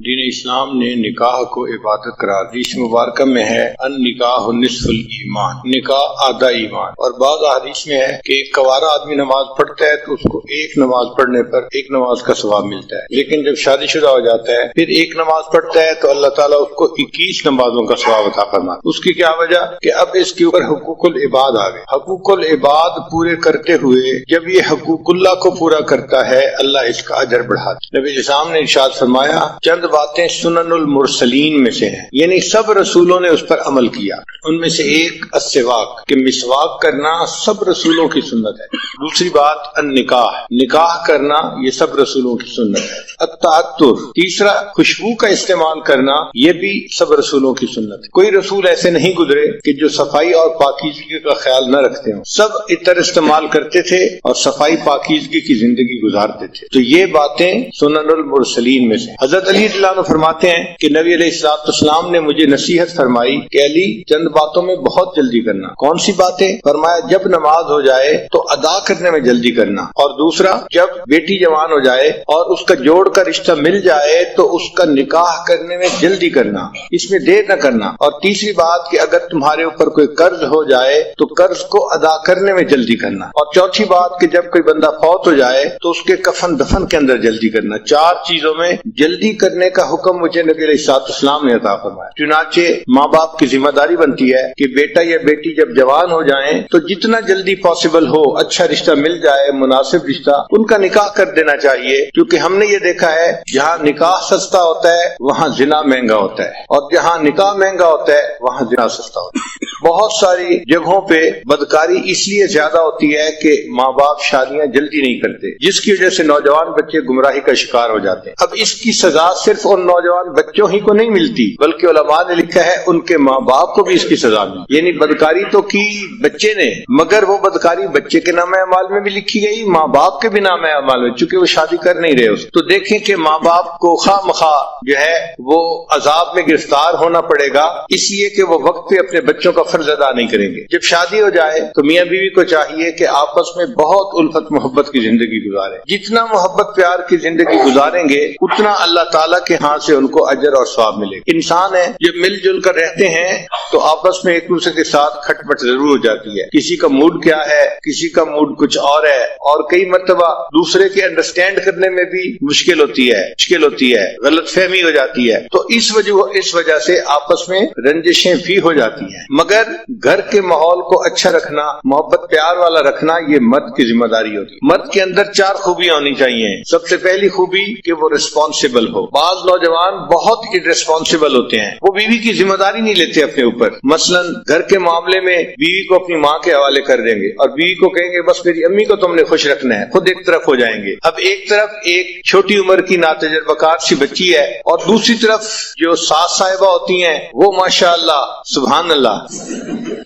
دین اسلام نے نکاح کو عبادت قرار دی۔ اس مبارکہ میں ہے ان نکاح نصف الایمان، نکاح آدھا ایمان۔ اور بعض احادیث میں ہے کہ ایک کوارا آدمی نماز پڑھتا ہے تو اس کو ایک نماز پڑھنے پر ایک نماز کا ثواب ملتا ہے، لیکن جب شادی شدہ ہو جاتا ہے پھر ایک نماز پڑھتا ہے تو اللہ تعالیٰ اس کو 21 نمازوں کا ثواب عطا فرماتا ہے۔ اس کی کیا وجہ کہ اب اس کے اوپر حقوق العباد آ گئے۔ حقوق العباد پورے کرتے ہوئے جب یہ حقوق اللہ کو پورا کرتا ہے اللہ اس کا اجر بڑھاتا ہے۔ نبی اسلام نے ارشاد فرمایا چند باتیں سنن المرسلین میں سے ہیں، یعنی سب رسولوں نے اس پر عمل کیا۔ ان میں سے ایک السواک، کہ مسواک کرنا سب رسولوں کی سنت ہے۔ دوسری بات النکاح، نکاح کرنا یہ سب رسولوں کی سنت ہے۔ التعطر، تیسرا خوشبو کا استعمال کرنا یہ بھی سب رسولوں کی سنت ہے۔ کوئی رسول ایسے نہیں گزرے کہ جو صفائی اور پاکیزگی کا خیال نہ رکھتے ہوں، سب عطر استعمال کرتے تھے اور صفائی پاکیزگی کی زندگی گزارتے تھے۔ تو یہ باتیں سنن المرسلین میں سے۔ حضرت علی رضی اللہ عنہ فرماتے ہیں کہ نبی علیہ السلام نے مجھے نصیحت فرمائی کہ علی چند باتوں میں بہت جلدی کرنا۔ کون سی باتیں؟ فرمایا جب نماز ہو جائے تو ادا کرنے میں جلدی کرنا، اور دوسرا جب بیٹی جوان ہو جائے اور اس کا جوڑ کا رشتہ مل جائے تو اس کا نکاح کرنے میں جلدی کرنا، اس میں دیر نہ کرنا، اور تیسری بات کہ اگر تمہارے اوپر کوئی قرض ہو جائے تو قرض کو ادا کرنے میں جلدی کرنا، اور چوتھی بات کہ جب کوئی بندہ فوت ہو جائے تو اس کے کفن دفن کے اندر جلدی کرنا۔ 4 چیزوں میں جلدی کرنے کا حکم مجھے نبی علیہ السلام نے عطا فرمایا۔ چنانچہ ماں باپ کی ذمہ داری بنتی ہے کہ بیٹا یا بیٹی جب جوان ہو جائیں تو جتنا جلدی پاسبل ہو اچھا رشتہ مل جائے، مناسب رشتہ، ان کا نکاح کر دینا چاہیے، کیونکہ ہم نے یہ دیکھا ہے جہاں نکاح سستا ہوتا ہے وہاں زنا مہنگا ہوتا ہے، اور جہاں نکاح مہنگا ہوتا ہے وہاں زنا سستا ہوتا ہے۔ بہت ساری جگہوں پہ بدکاری اس لیے زیادہ ہوتی ہے کہ ماں باپ شادیاں جلدی نہیں کرتے، جس کی وجہ سے نوجوان بچے گمراہی کا شکار ہو جاتے ہیں۔ اب اس کی سزا صرف ان نوجوان بچوں ہی کو نہیں ملتی، بلکہ علماء نے لکھا ہے ان کے ماں باپ کو بھی اس کی سزا ملتی۔ یعنی بدکاری تو کی بچے نے، مگر وہ بدکاری بچے کے نام اعمال میں بھی لکھی گئی، ماں باپ کے بھی نام اعمال میں، چونکہ وہ شادی کر نہیں رہے اس۔ تو دیکھیں کہ ماں باپ کو خواہ مخواہ جو ہے وہ عذاب میں گرفتار ہونا پڑے گا، اس لیے کہ وہ وقت پہ اپنے بچوں کا فرض ادا نہیں کریں گے۔ جب شادی ہو جائے تو میاں بیوی کو چاہیے کہ آپس میں بہت الفت محبت کی زندگی گزاریں۔ جتنا محبت پیار کی زندگی گزاریں گے اتنا اللہ تعالیٰ کے ہاں سے ان کو اجر اور ثواب ملے گا۔ انسان ہے جب مل جل کر رہتے ہیں تو آپس میں ایک دوسرے کے ساتھ کھٹ پٹ ضرور ہو جاتی ہے، کسی کا موڈ کیا ہے، کسی کا موڈ کچھ اور ہے، اور کئی مرتبہ دوسرے کے انڈرسٹینڈ کرنے میں بھی مشکل ہوتی ہے، غلط فہمی ہو جاتی ہے، تو اس وجہ سے آپس میں رنجشیں بھی ہو جاتی ہیں۔ مگر گھر کے ماحول کو اچھا رکھنا، محبت پیار والا رکھنا یہ مرد کی ذمہ داری ہوتی ہے۔ مرد کے اندر 4 خوبیاں ہونی چاہیے۔ سب سے پہلی خوبی کہ وہ ریسپانسبل ہو۔ بعض نوجوان بہت irresponsible ہوتے ہیں، وہ بیوی کی ذمہ داری نہیں لیتے اپنے اوپر۔ مثلا گھر کے معاملے میں بیوی کو اپنی ماں کے حوالے کر دیں گے اور بیوی کو کہیں گے بس میری امی کو تم نے خوش رکھنا ہے، خود ایک طرف ہو جائیں گے۔ اب ایک طرف ایک چھوٹی عمر کی ناتجربہ کار سی بچی ہے، اور دوسری طرف جو ساس صاحبہ ہوتی ہیں وہ ماشاءاللہ سبحان اللہ،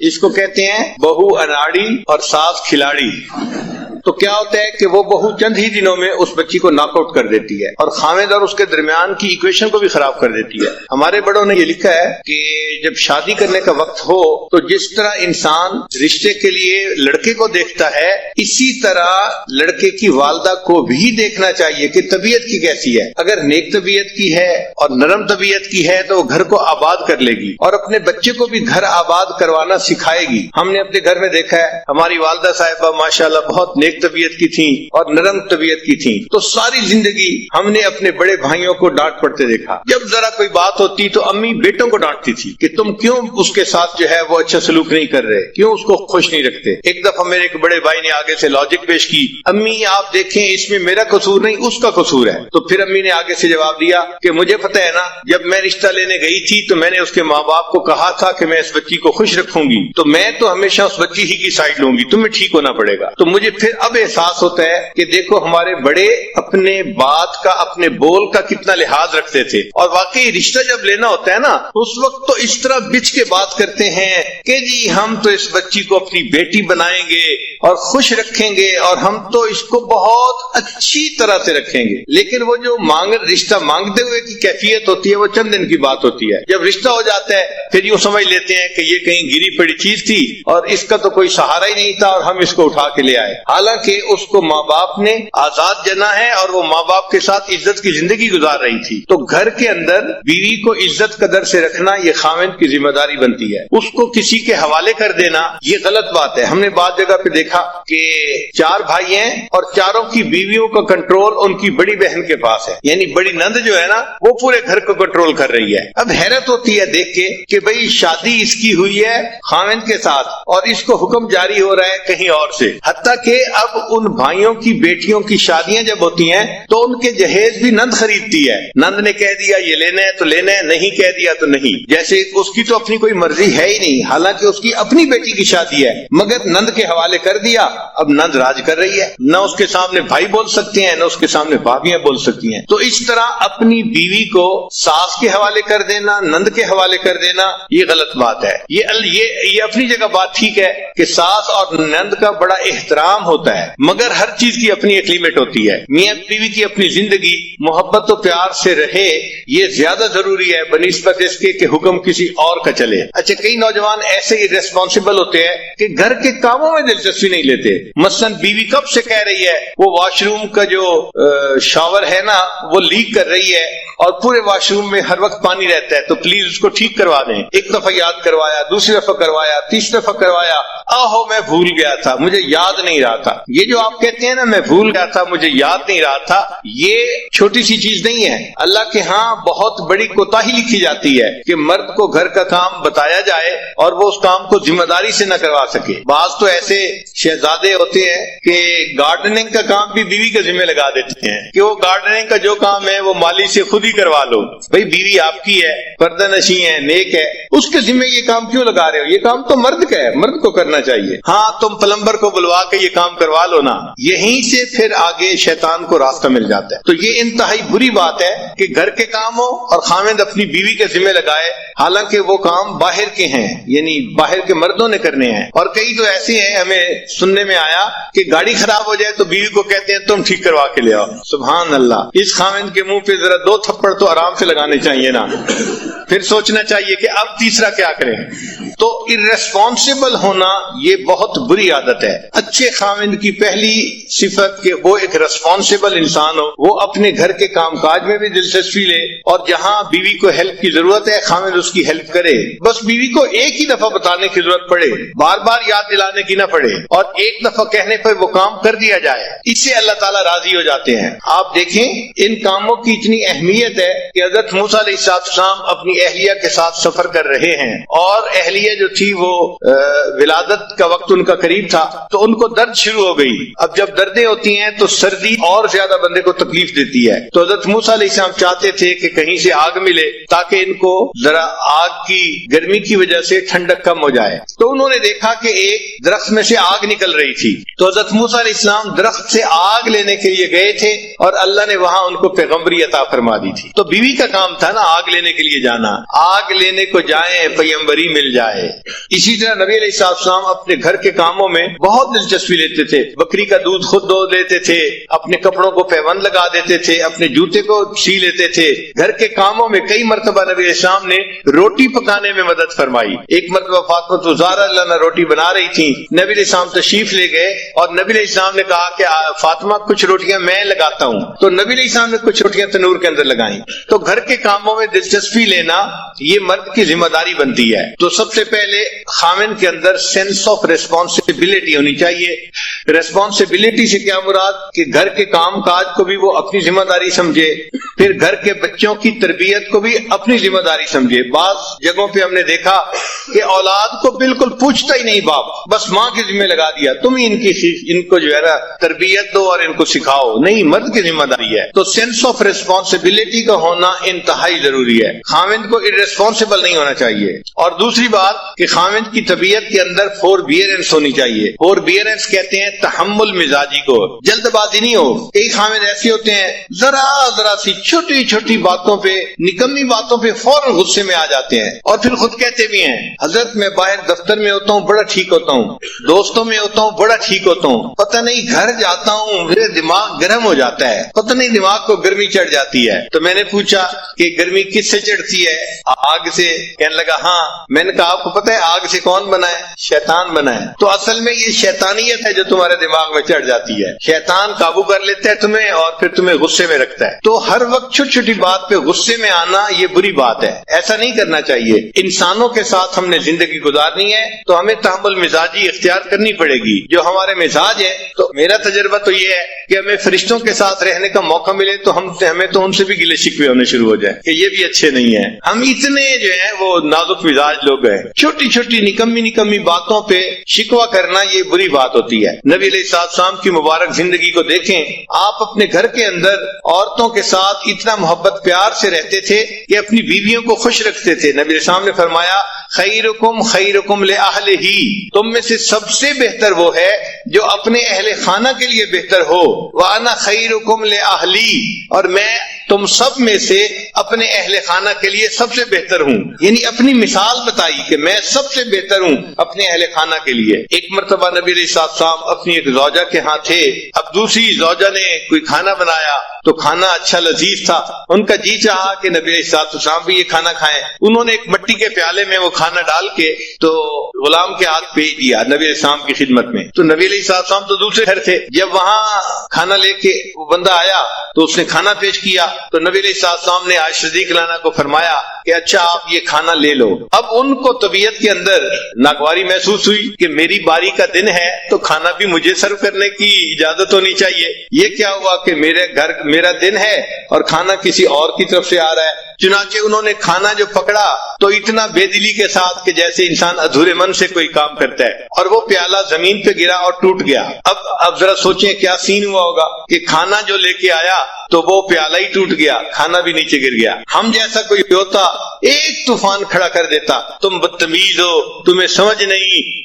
اس کو کہتے ہیں بہو اناڑی اور ساس کھلاڑی۔ تو کیا ہوتا ہے کہ وہ بہو چند ہی دنوں میں اس بچی کو ناک آؤٹ کر دیتی ہے اور خاوند اور اس کے درمیان کی ایکویشن کو بھی خراب کر دیتی ہے۔ ہمارے بڑوں نے یہ لکھا ہے کہ جب شادی کرنے کا وقت ہو تو جس طرح انسان رشتے کے لیے لڑکے کو دیکھتا ہے اسی طرح لڑکے کی والدہ کو بھی دیکھنا چاہیے کہ طبیعت کی کیسی ہے۔ اگر نیک طبیعت کی ہے اور نرم طبیعت کی ہے تو وہ گھر کو آباد کر لے گی اور اپنے بچے کو بھی گھر آباد کروانا سکھائے گی۔ ہم نے اپنے گھر میں دیکھا ہے ہماری والدہ صاحبہ ماشاءاللہ بہت نیک طبیعت کی تھیں اور نرم طبیعت کی تھیں، تو ساری زندگی ہم نے اپنے بڑے بھائیوں کو ڈانٹ پڑتے دیکھا۔ جب ذرا کوئی بات ہوتی تو امی بیٹوں کو ڈانٹتی تھی کہ تم کیوں اس کے ساتھ جو ہے وہ اچھا سلوک نہیں کر رہے، کیوں اس کو خوش نہیں رکھتے۔ ایک دفعہ میرے ایک بڑے بھائی نے آگے سے لاجک پیش کی، امی آپ دیکھیں اس میں میرا قصور نہیں اس کا قصور ہے۔ تو پھر امی نے آگے سے جواب دیا کہ مجھے پتہ ہے نا جب میں رشتہ لینے گئی تھی تو میں نے اس کے ماں باپ کو کہا تھا کہ میں اس بچی کو خوش رکھوں گی، تو میں تو ہمیشہ اس بچی ہی کی سائڈ لوں گی، تمہیں ٹھیک ہونا پڑے گا۔ تو مجھے پھر اب احساس ہوتا ہے کہ دیکھو ہمارے بڑے اپنے بات کا اپنے بول کا کتنا لحاظ رکھتے تھے، اور واقعی رشتہ جب لینا ہوتا ہے نا اس وقت تو اس طرح بچ کے بات کرتے ہیں کہ جی ہم تو اس بچی کو اپنی بیٹی بنائیں گے اور خوش رکھیں گے اور ہم تو اس کو بہت اچھی طرح سے رکھیں گے، لیکن وہ جو رشتہ مانگتے ہوئے کی کیفیت ہوتی ہے وہ چند دن کی بات ہوتی ہے. جب رشتہ ہو جاتا ہے پھر یوں سمجھ لیتے ہیں کہ یہ کہیں گری پڑی چیز تھی اور اس کا تو کوئی سہارا ہی نہیں تھا اور ہم اس کو اٹھا کے لے آئے، حالانکہ اس کو ماں باپ نے آزاد جنا ہے اور وہ ماں باپ کے ساتھ عزت کی زندگی گزار رہی تھی. تو گھر کے اندر بیوی کو عزت قدر سے رکھنا یہ خاوند کی ذمہ داری بنتی ہے. اس کو کسی کے حوالے کر دینا یہ غلط بات ہے. ہم نے بعض جگہ پہ دیکھا کہ 4 بھائی ہیں اور چاروں کی بیویوں کا کنٹرول ان کی بڑی بہن کے پاس ہے، یعنی بڑی نند جو ہے نا وہ پورے گھر کو کنٹرول کر رہی ہے. اب حیرت ہوتی ہے دیکھ کے کہ بھئی شادی اس کی ہوئی ہے خاوند کے ساتھ اور اس کو حکم جاری ہو رہا ہے کہیں اور سے، حتیٰ کہ اب ان بھائیوں کی بیٹیوں کی شادیاں جب ہوتی ہیں تو ان کے جہیز بھی نند خریدتی ہے. نند نے کہہ دیا یہ لینا ہے تو لینا ہے، نہیں کہہ دیا تو نہیں، جیسے اس کی تو اپنی کوئی مرضی ہے ہی نہیں، حالانکہ اس کی اپنی بیٹی کی شادی ہے مگر نند کے حوالے کر دیا. اب نند راج کر رہی ہے، نہ اس کے سامنے بھائی بول سکتے ہیں نہ اس کے سامنے بھابیاں بول سکتی ہیں. تو اس طرح اپنی بیوی کو ساس کے حوالے کر دینا، نند کے حوالے کر دینا یہ غلط بات ہے. یہ اپنی جگہ بات ٹھیک ہے کہ ساس اور نند کا بڑا احترام ہوتا ہے مگر ہر چیز کی اپنی ایک لیمٹ ہوتی ہے. میاں بیوی کی اپنی زندگی محبت و پیار سے رہے یہ زیادہ ضروری ہے بنسبت اس کے کہ حکم کسی اور کا چلے. اچھا کئی نوجوان ایسے ہی ریسپانسبل ہوتے ہیں کہ گھر کے کاموں میں دلچسپی نہیں لیتے. مثلا بیوی کب سے کہہ رہی ہے وہ واش روم کا جو شاور ہے نا وہ لیک کر رہی ہے اور پورے واش روم میں ہر وقت پانی رہتا ہے تو پلیز اس کو ٹھیک کروا دیں. ایک دفعہ یاد کروایا، دوسری دفعہ کروایا، تیسری دفعہ کروایا، آہو میں بھول گیا تھا مجھے یاد نہیں رہا تھا. یہ جو آپ کہتے ہیں نا میں بھول گیا تھا مجھے یاد نہیں رہا تھا یہ چھوٹی سی چیز نہیں ہے. اللہ کے ہاں بہت بڑی کوتاہی لکھی جاتی ہے کہ مرد کو گھر کا کام بتایا جائے اور وہ اس کام کو ذمہ داری سے نہ کروا سکے. بعض تو ایسے شہزادے ہوتے ہیں کہ گارڈننگ کا کام بھی بیوی کے ذمہ لگا دیتے ہیں کہ وہ گارڈننگ کا جو کام ہے وہ مالی سے خود ہی کروا لو. بھئی بیوی آپ کی ہے، پردہ نشیں ہے، نیک ہے، اس کے ذمہ یہ کام کیوں لگا رہے ہو؟ یہ کام تو مرد کا ہے، مرد کو کرنا چاہیے. ہاں تم پلمبر کو بلوا کے یہ کام کروا لو نا. یہیں سے پھر آگے شیطان کو راستہ مل جاتا ہے. تو یہ انتہائی بری بات ہے کہ گھر کے کام ہو اور خاوند اپنی بیوی کے ذمہ لگائے حالانکہ وہ کام باہر کے ہیں، یعنی باہر کے مردوں نے کرنے ہیں. اور کئی تو ایسے ہیں ہمیں سننے میں آیا کہ گاڑی خراب ہو جائے تو بیوی کو کہتے ہیں تم ٹھیک کروا کے لے آؤ. سبحان اللہ. اس خاوند کے منہ پہ ذرا 2 تھپڑ تو آرام سے لگانے چاہیے نا، پھر سوچنا چاہیے کہ اب تیسرا کیا کریں. تو irresponsible ہونا یہ بہت بری عادت ہے. اچھے خاوند کی پہلی صفت کہ وہ ایک ریسپانسبل انسان ہو، وہ اپنے گھر کے کام کاج میں بھی دلچسپی لے اور جہاں بیوی کو ہیلپ کی ضرورت ہے خاوند اس کی ہیلپ کرے. بس بیوی کو ایک ہی دفعہ بتانے کی ضرورت پڑے، بار بار یاد دلانے کی نہ پڑے، اور ایک دفعہ کہنے پر وہ کام کر دیا جائے. اس سے اللہ تعالیٰ راضی ہو جاتے ہیں. آپ دیکھیں ان کاموں کی اتنی اہمیت ہے کہ حضرت موسیٰ علیہ السلام اپنی اہلیہ کے ساتھ سفر کر رہے ہیں اور اہلیہ جو تھی وہ ولادت کا وقت ان کا قریب تھا تو ان کو درد شروع ہو گئی. اب جب دردیں ہوتی ہیں تو سردی اور زیادہ بندے کو تکلیف دیتی ہے. تو حضرت موسیٰ علیہ السلام چاہتے تھے کہ کہیں سے آگ ملے تاکہ ان کو ذرا آگ کی گرمی کی وجہ سے ٹھنڈک کم ہو جائے. تو انہوں نے دیکھا کہ ایک درخت میں سے آگ نکل رہی تھی. تو حضرت موسیٰ علیہ السلام درخت سے آگ لینے کے لیے گئے تھے اور اللہ نے وہاں ان کو پیغمبری عطا فرما دی تھی. تو بیوی کا کام تھا نا آگ لینے کے لیے جانا. آگ لینے کو جائیں پیغمبری مل جائے. اسی طرح نبی علیہ السلام اپنے گھر کے کاموں میں بہت دلچسپی لیتے تھے. بکری کا دودھ خود دو لیتے تھے، اپنے کپڑوں کو پیوند لگا دیتے تھے، اپنے جوتے کو سی لیتے تھے. گھر کے کاموں میں کئی مرتبہ نبی علیہ السلام نے روٹی پکانے میں مدد فرمائی. ایک مرتبہ فاطمہ الزہرا اللہ روٹی بنا رہی تھی، نبی علیہ السلام تشریف لے گئے اور نبی علیہ السلام نے کہا کہ فاطمہ کچھ روٹیاں میں لگاتا ہوں. تو نبی علیہ السلام نے کچھ روٹیاں تنور کے اندر لگائیں. تو گھر کے کاموں میں دلچسپی لینا یہ مرد کی ذمہ داری بنتی ہے. تو سب سے پہلے خاوند کے اندر سینس آف ریسپانسبلٹی ہونی چاہیے. ریسپانسبلٹی سے کیا مراد کہ گھر کے کام کاج کو بھی وہ اپنی ذمہ داری سمجھے، پھر گھر کے بچوں کی تربیت کو بھی اپنی ذمہ داری سمجھے. بعض جگہوں پہ ہم نے دیکھا کہ اولاد کو بالکل پوچھتا ہی نہیں باپ، بس ماں کے ذمہ لگا دیا تم ہی ان کو جو ہے نا تربیت دو اور ان کو سکھاؤ. نہیں، مرد کی ذمہ داری ہے. تو سینس آف ریسپانسبلٹی کا ہونا انتہائی ضروری ہے. خاوند کو irresponsible نہیں ہونا چاہیے. اور دوسری بات کہ خاوند کی طبیعت کے اندر فوربیئرنس ہونی چاہیے. فوربیئرنس کہتے ہیں تحمل مزاجی کو، جلد بازی نہیں ہو۔ کئی خامد ایسے ہوتے ہیں ذرا سی چھوٹی چھوٹی باتوں پہ، نکمی باتوں پہ فوراً غصے میں آ جاتے ہیں، اور پھر خود کہتے بھی ہیں حضرت میں باہر دفتر میں ہوتا ہوں بڑا ٹھیک ہوتا ہوں، دوستوں میں ہوتا ہوں بڑا ٹھیک ہوتا ہوں، پتہ نہیں گھر جاتا ہوں میرے دماغ گرم ہو جاتا ہے، پتہ نہیں دماغ کو گرمی چڑھ جاتی ہے۔ تو میں نے پوچھا کہ گرمی کس سے چڑھتی ہے؟ آگ سے۔ کہنے لگا ہاں۔ میں نے کہا آپ کو پتہ ہے آگ سے کون بنا ہے؟ شیطان بنا ہے۔ تو اصل میں یہ شیطانیت ہے جو تمہارے دماغ میں چڑھ جاتی ہے، شیطان قابو کر لیتا ہے تمہیں اور پھر تمہیں غصے میں رکھتا ہے۔ تو ہر وقت چھوٹی چھوٹی بات پہ غصے میں آنا یہ بری بات ہے، ایسا نہیں کرنا چاہیے۔ انسانوں کے ساتھ ہم نے زندگی گزارنی ہے تو ہمیں تحمل مزاجی اختیار کرنی پڑے گی۔ جو ہمارے مزاج ہے، تو میرا تجربہ تو یہ ہے کہ ہمیں فرشتوں کے ساتھ رہنے کا موقع ملے تو ہمیں تو ان سے بھی گلے شکوے ہونے شروع ہو جائے کہ یہ بھی اچھے نہیں ہیں۔ ہم اتنے جو ہیں وہ نازک مزاج لوگ ہیں، چھوٹی چھوٹی نکمی باتوں پہ شکوہ کرنا یہ بری بات ہوتی ہے۔ نبی علیہ السلام کی مبارک زندگی کو دیکھیں، آپ اپنے گھر کے اندر عورتوں کے ساتھ اتنا محبت پیار سے رہتے تھے کہ اپنی بیویوں کو خوش رکھتے تھے۔ نبی علیہ السلام نے فرمایا خیرکم لأہلہ، تم میں سے سب سے بہتر وہ ہے جو اپنے اہل خانہ کے لیے بہتر ہو، وَأَنَا خَيْرُكُمْ لِأَهْلِي، اور میں تم سب میں سے اپنے اہل خانہ کے لیے سب سے بہتر ہوں۔ یعنی اپنی مثال بتائی کہ میں سب سے بہتر ہوں اپنے اہل خانہ کے لیے۔ ایک مرتبہ نبی علیہ السلام اپنی ایک زوجہ کے ہاں تھے، اب دوسری زوجہ نے کوئی کھانا بنایا تو کھانا اچھا لذیذ تھا، ان کا جی چاہا کہ نبی علیہ السلام بھی یہ کھانا کھائیں۔ انہوں نے ایک مٹی کے پیالے میں وہ کھانا ڈال کے تو غلام کے ہاتھ بھیج دیا نبی علیہ السلام کی خدمت میں۔ تو نبی علیہ السلام تو دوسرے گھر تھے، جب وہاں کھانا لے کے وہ بندہ آیا تو اس نے کھانا پیش کیا تو نبی علیہ السلام نے عائشہ رضی اللہ عنہا کو فرمایا کہ اچھا آپ یہ کھانا لے لو۔ اب ان کو طبیعت کے اندر ناگواری محسوس ہوئی کہ میری باری کا دن ہے تو کھانا بھی مجھے سرو کرنے کی اجازت ہونی چاہیے، یہ کیا ہوا کہ میرا دن ہے اور کھانا کسی اور کی طرف سے آ رہا ہے۔ چنانچہ انہوں نے کھانا جو پکڑا تو اتنا بے دلی کے ساتھ کہ جیسے انسان ادھورے من سے کوئی کام کرتا ہے، اور وہ پیالہ زمین پہ گرا اور ٹوٹ گیا۔ اب ذرا سوچیں کیا سین ہوا ہوگا کہ کھانا جو لے کے آیا تو وہ پیالہ ہی ٹوٹ گیا، کھانا بھی نیچے گر گیا۔ ہم جیسا کوئی ہوتا ایک طوفان کھڑا کر دیتا، تم بدتمیز ہو، تمہیں سمجھ نہیں،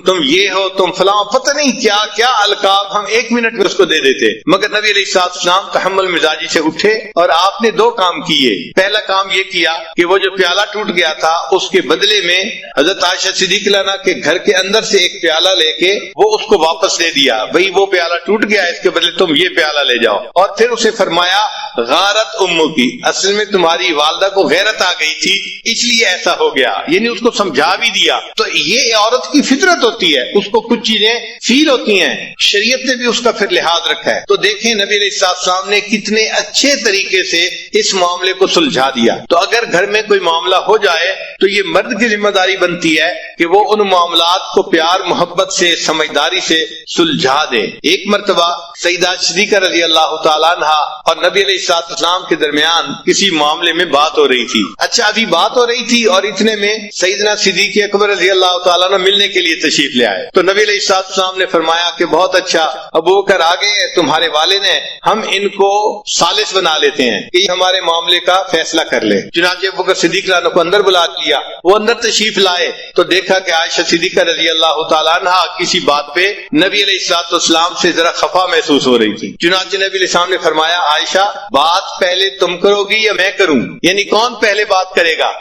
تم یہ ہو، تم فلاں، پتہ نہیں کیا کیا القاب ہم ایک منٹ میں اس کو دے دیتے۔ مگر نبی علیہ السلام تحمل مزاجی سے اٹھے اور آپ نے دو کام کیے۔ پہلا کام یہ کیا کہ وہ جو پیالہ ٹوٹ گیا تھا اس کے بدلے میں حضرت عائشہ صدیقہ رضی اللہ عنہا کے گھر کے اندر سے ایک پیالہ لے کے وہ اس کو واپس دے دیا، بھئی وہ پیالہ ٹوٹ گیا، اس کے بدلے تم یہ پیالہ لے جاؤ۔ اور پھر اسے فرمایا غارت امو کی، اصل میں تمہاری والدہ کو غیرت آ گئی تھی اس لیے ایسا ہو گیا، یعنی اس کو سمجھا بھی دیا۔ تو یہ عورت کی فطرت ہوتی ہے، اس کو کچھ چیزیں فیل ہوتی ہیں، شریعت نے بھی اس کا پھر لحاظ رکھا ہے۔ تو دیکھیں نبی علیہ السلام نے کتنے اچھے طریقے سے اس معاملے کو سلجھا دیا۔ تو اگر گھر میں کوئی معاملہ ہو جائے تو یہ مرد کی ذمہ داری بنتی ہے کہ وہ ان معاملات کو پیار محبت سے سمجھداری سے سلجھا دے۔ ایک مرتبہ سیدہ صدیقہ رضی اللہ تعالیٰ عنہ اور نبی علیہ السلام کے درمیان کسی معاملے میں بات ہو رہی تھی۔ اچھا ابھی بات ہو رہی تھی اور اتنے میں سیدنا صدیق اکبر رضی اللہ تعالیٰ عنہ ملنے کے لیے تشریف لے آئے۔ تو نبی علیہ السلام نے فرمایا کہ بہت اچھا، ابو بکر آگے تمہارے والد ہیں، ہم ان کو ثالث بنا لیتے ہیں کہ ہمارے معاملے کا فیصلہ کر لے۔ چنانچہ ابو بکر صدیق عنہ کو اندر بلا لیا، وہ اندر تشریف لائے تو دیکھا کہ عائشہ صدیقہ رضی اللہ تعالیٰ عنہ کسی بات پہ نبی علیہ السلام سے ذرا خفا محسوس ہو رہی تھی۔ چنانچہ نبی علیہ السلام نے فرمایا عائشہ بات پہلے تم کرو گی یا میں کروں، یعنی کون پہلے بات کرے گا؟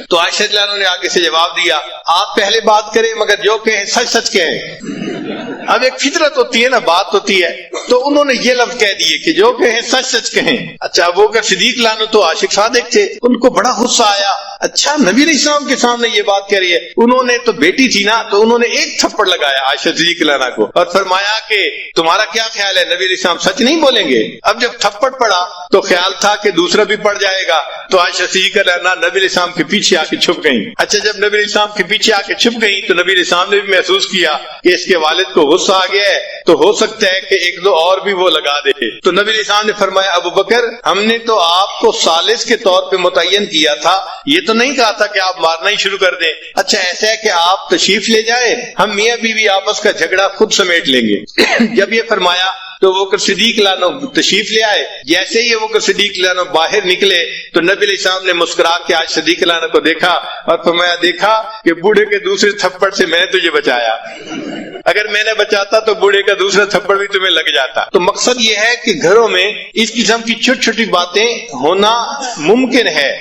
تو عائشہ رضی اللہ عنہ نے آگے سے جواب دیا آپ پہلے بات کریں مگر جو کہیں سچ سچ کہیں۔ اب ایک فطرت ہوتی ہے نا، بات ہوتی ہے، تو انہوں نے یہ لفظ کہہ دیے کہ جو کہیں سچ سچ کہیں۔ اچھا ابو بکر صدیق لانو تو عاشق صادق تھے، ان کو بڑا غصہ آیا، اچھا نبی علیہ السلام کے سامنے یہ بات کہہ رہی ہے۔ انہوں نے تو بیٹی تھی نا، تو انہوں نے ایک تھپڑ لگایا عائشہ صدیق لانو کو اور فرمایا کہ تمہارا کیا خیال ہے نبی علیہ السلام سچ نہیں بولیں گے؟ اب جب تھپڑ پڑا تو خیال تھا کہ دوسرا بھی پڑ جائے گا، تو عائشہ صدیقہ لانو نبی علیہ السلام کے پیچھے آ کے چھپ گئیں۔ اچھا جب نبی علیہ السلام کے پیچھے آ کے چھپ گئیں تو نبی علیہ السلام نے بھی محسوس کیا کہ اس کے والد کو غصہ آ گیا ہے، تو ہو سکتا ہے کہ ایک دو اور بھی وہ لگا دے۔ تو نبی علیہ السلام نے فرمایا ابو بکر ہم نے تو آپ کو ثالث کے طور پہ متعین کیا تھا، یہ تو نہیں کہا تھا کہ آپ مارنا ہی شروع کر دیں۔ اچھا ایسا ہے کہ آپ تشریف لے جائیں، ہم میاں بیوی آپس کا جھگڑا خود سمیٹ لیں گے۔ جب یہ فرمایا تو وہ بکر صدیق لانو تشریف لے آئے. جیسے ہی وہ بکر صدیق لانو باہر نکلے تو نبی علیہ السلام نے مسکرا کے آج صدیق لانو کو دیکھا اور فرمایا دیکھا کہ بوڑھے کے دوسرے تھپڑ سے میں نے تجھے بچایا، اگر میں نے بچاتا تو بوڑھے کا دوسرا تھپڑ بھی تمہیں لگ جاتا. تو مقصد یہ ہے کہ گھروں میں اس قسم کی چھوٹی چھوٹی باتیں ہونا ممکن ہے،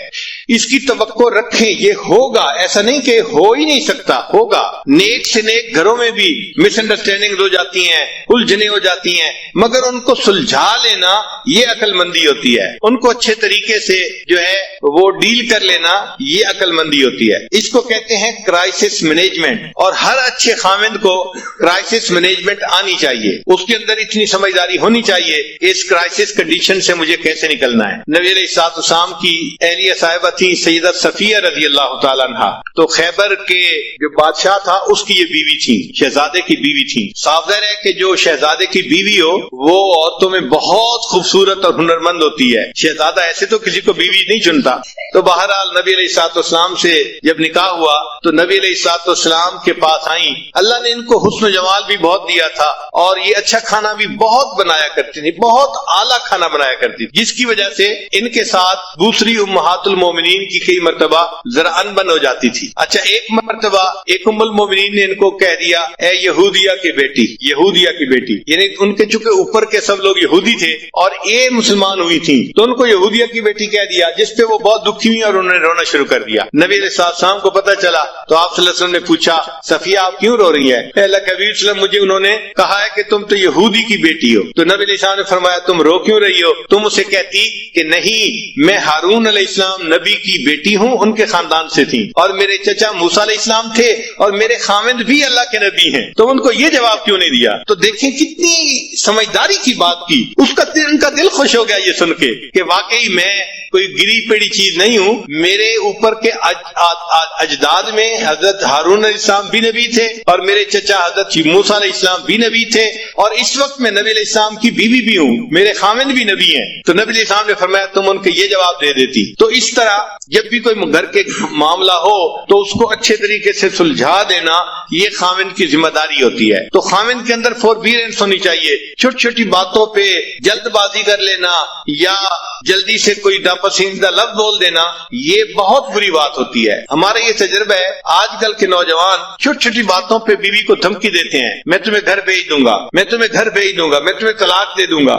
اس کی توقع رکھیں. یہ ہوگا، ایسا نہیں کہ ہو ہی نہیں سکتا، ہوگا. نیک سے نیک گھروں میں بھی مس انڈرسٹینڈنگ ہو جاتی ہیں، الجھنیں ہو جاتی ہیں، مگر ان کو سلجھا لینا یہ عقل مندی ہوتی ہے. ان کو اچھے طریقے سے جو ہے وہ ڈیل کر لینا یہ عقل مندی ہوتی ہے. اس کو کہتے ہیں کرائسس مینجمنٹ. اور ہر اچھے خاوند کو کرائسس مینجمنٹ آنی چاہیے، اس کے اندر اتنی سمجھداری ہونی چاہیے کہ اس کرائسس کنڈیشن سے مجھے کیسے نکلنا ہے. نبی علیہ الصلوۃ والسلام کی اہلیہ صاحبہ تھی سیدہ صفیہ رضی اللہ تعالیٰ عنہا. تو خیبر کے جو بادشاہ تھا اس کی یہ بیوی تھی، شہزادے کی بیوی تھی. صاف ظاہر ہے کہ جو شہزادے کی بیوی ہو وہ عورتوں میں بہت خوبصورت اور ہنرمند ہوتی ہے. شہزادہ ایسے تو کسی کو بیوی نہیں چنتا. تو بہرحال نبی علیہ الصلوۃ والسلام سے جب نکاح ہوا تو نبی علیہ الصلوۃ والسلام کے پاس آئیں. اللہ نے ان کو حسن و جمال بھی بہت دیا تھا اور یہ اچھا کھانا بھی بہت بنایا کرتی تھی، بہت اعلیٰ کھانا بنایا کرتی تھی، جس کی وجہ سے ان کے ساتھ دوسری امہات المومنین کی کئی مرتبہ ذرا انبن ہو جاتی تھی. اچھا ایک مرتبہ ایک ام المومنین نے ان کو کہہ دیا اے یہودیہ کی بیٹی، یہودیہ کی بیٹی، یعنی ان کے چونکہ اوپر کے سب لوگ یہودی تھے اور یہ مسلمان ہوئی تھی تو ان کو یہودیہ کی بیٹی کہہ دیا، جس پہ وہ بہت دکھی ہوئی اور انہوں نے رونا شروع کر دیا. نبی علیہ السلام کو پتہ چلا تو آپ صلی اللہ علیہ وسلم نے پوچھا صفیہ آپ کیوں رو رہی ہے؟ اے اللہ کے حبیب صلی اللہ علیہ وسلم مجھے انہوں نے کہا ہے کہ تم تو یہودی کی بیٹی ہو. تو نبی علیہ السلام نے فرمایا تم رو کیوں رہی ہو؟ تم اسے کہتی کہ نہیں میں ہارون علیہ السلام نبی کی بیٹی ہوں، ان کے خاندان سے تھی، اور میرے چچا موسیٰ علیہ السلام تھے اور میرے خاوند بھی اللہ کے نبی ہیں. تو ان کو یہ جواب کیوں نہیں دیا؟ تو دیکھیں کتنی سمجھداری کی بات کی. ان کا دل خوش ہو گیا یہ سن کے کہ واقعی میں کوئی گری پیڑی چیز نہیں ہوں. میرے اوپر کے اجداد میں حضرت ہارون علیہ السلام بھی نبی تھے اور میرے چچا حضرت موسیٰ علیہ السلام بھی نبی تھے اور اس وقت میں نبی علیہ السلام کی بیوی بھی ہوں، میرے خاوند بھی نبی ہیں. تو نبی علیہ السلام نے فرمایا تم ان کو یہ جواب دے دیتی. تو اس طرح جب بھی کوئی گھر کے معاملہ ہو تو اس کو اچھے طریقے سے سلجھا دینا یہ خاوند کی ذمہ داری ہوتی ہے. تو خاوند کے اندر فوربیرنس ہونی چاہیے. چھوٹی چھوٹی باتوں پہ جلد بازی کر لینا یا جلدی سے کوئی ناپسندیدہ لفظ بول دینا یہ بہت بری بات ہوتی ہے. ہمارا یہ تجربہ ہے آج کل کے نوجوان چھوٹی چھوٹی باتوں پہ بیوی کو دھمکی دیتے ہیں، میں تمہیں گھر بھیج دوں گا، میں تمہیں گھر بھیج دوں گا، میں تمہیں طلاق دے دوں گا.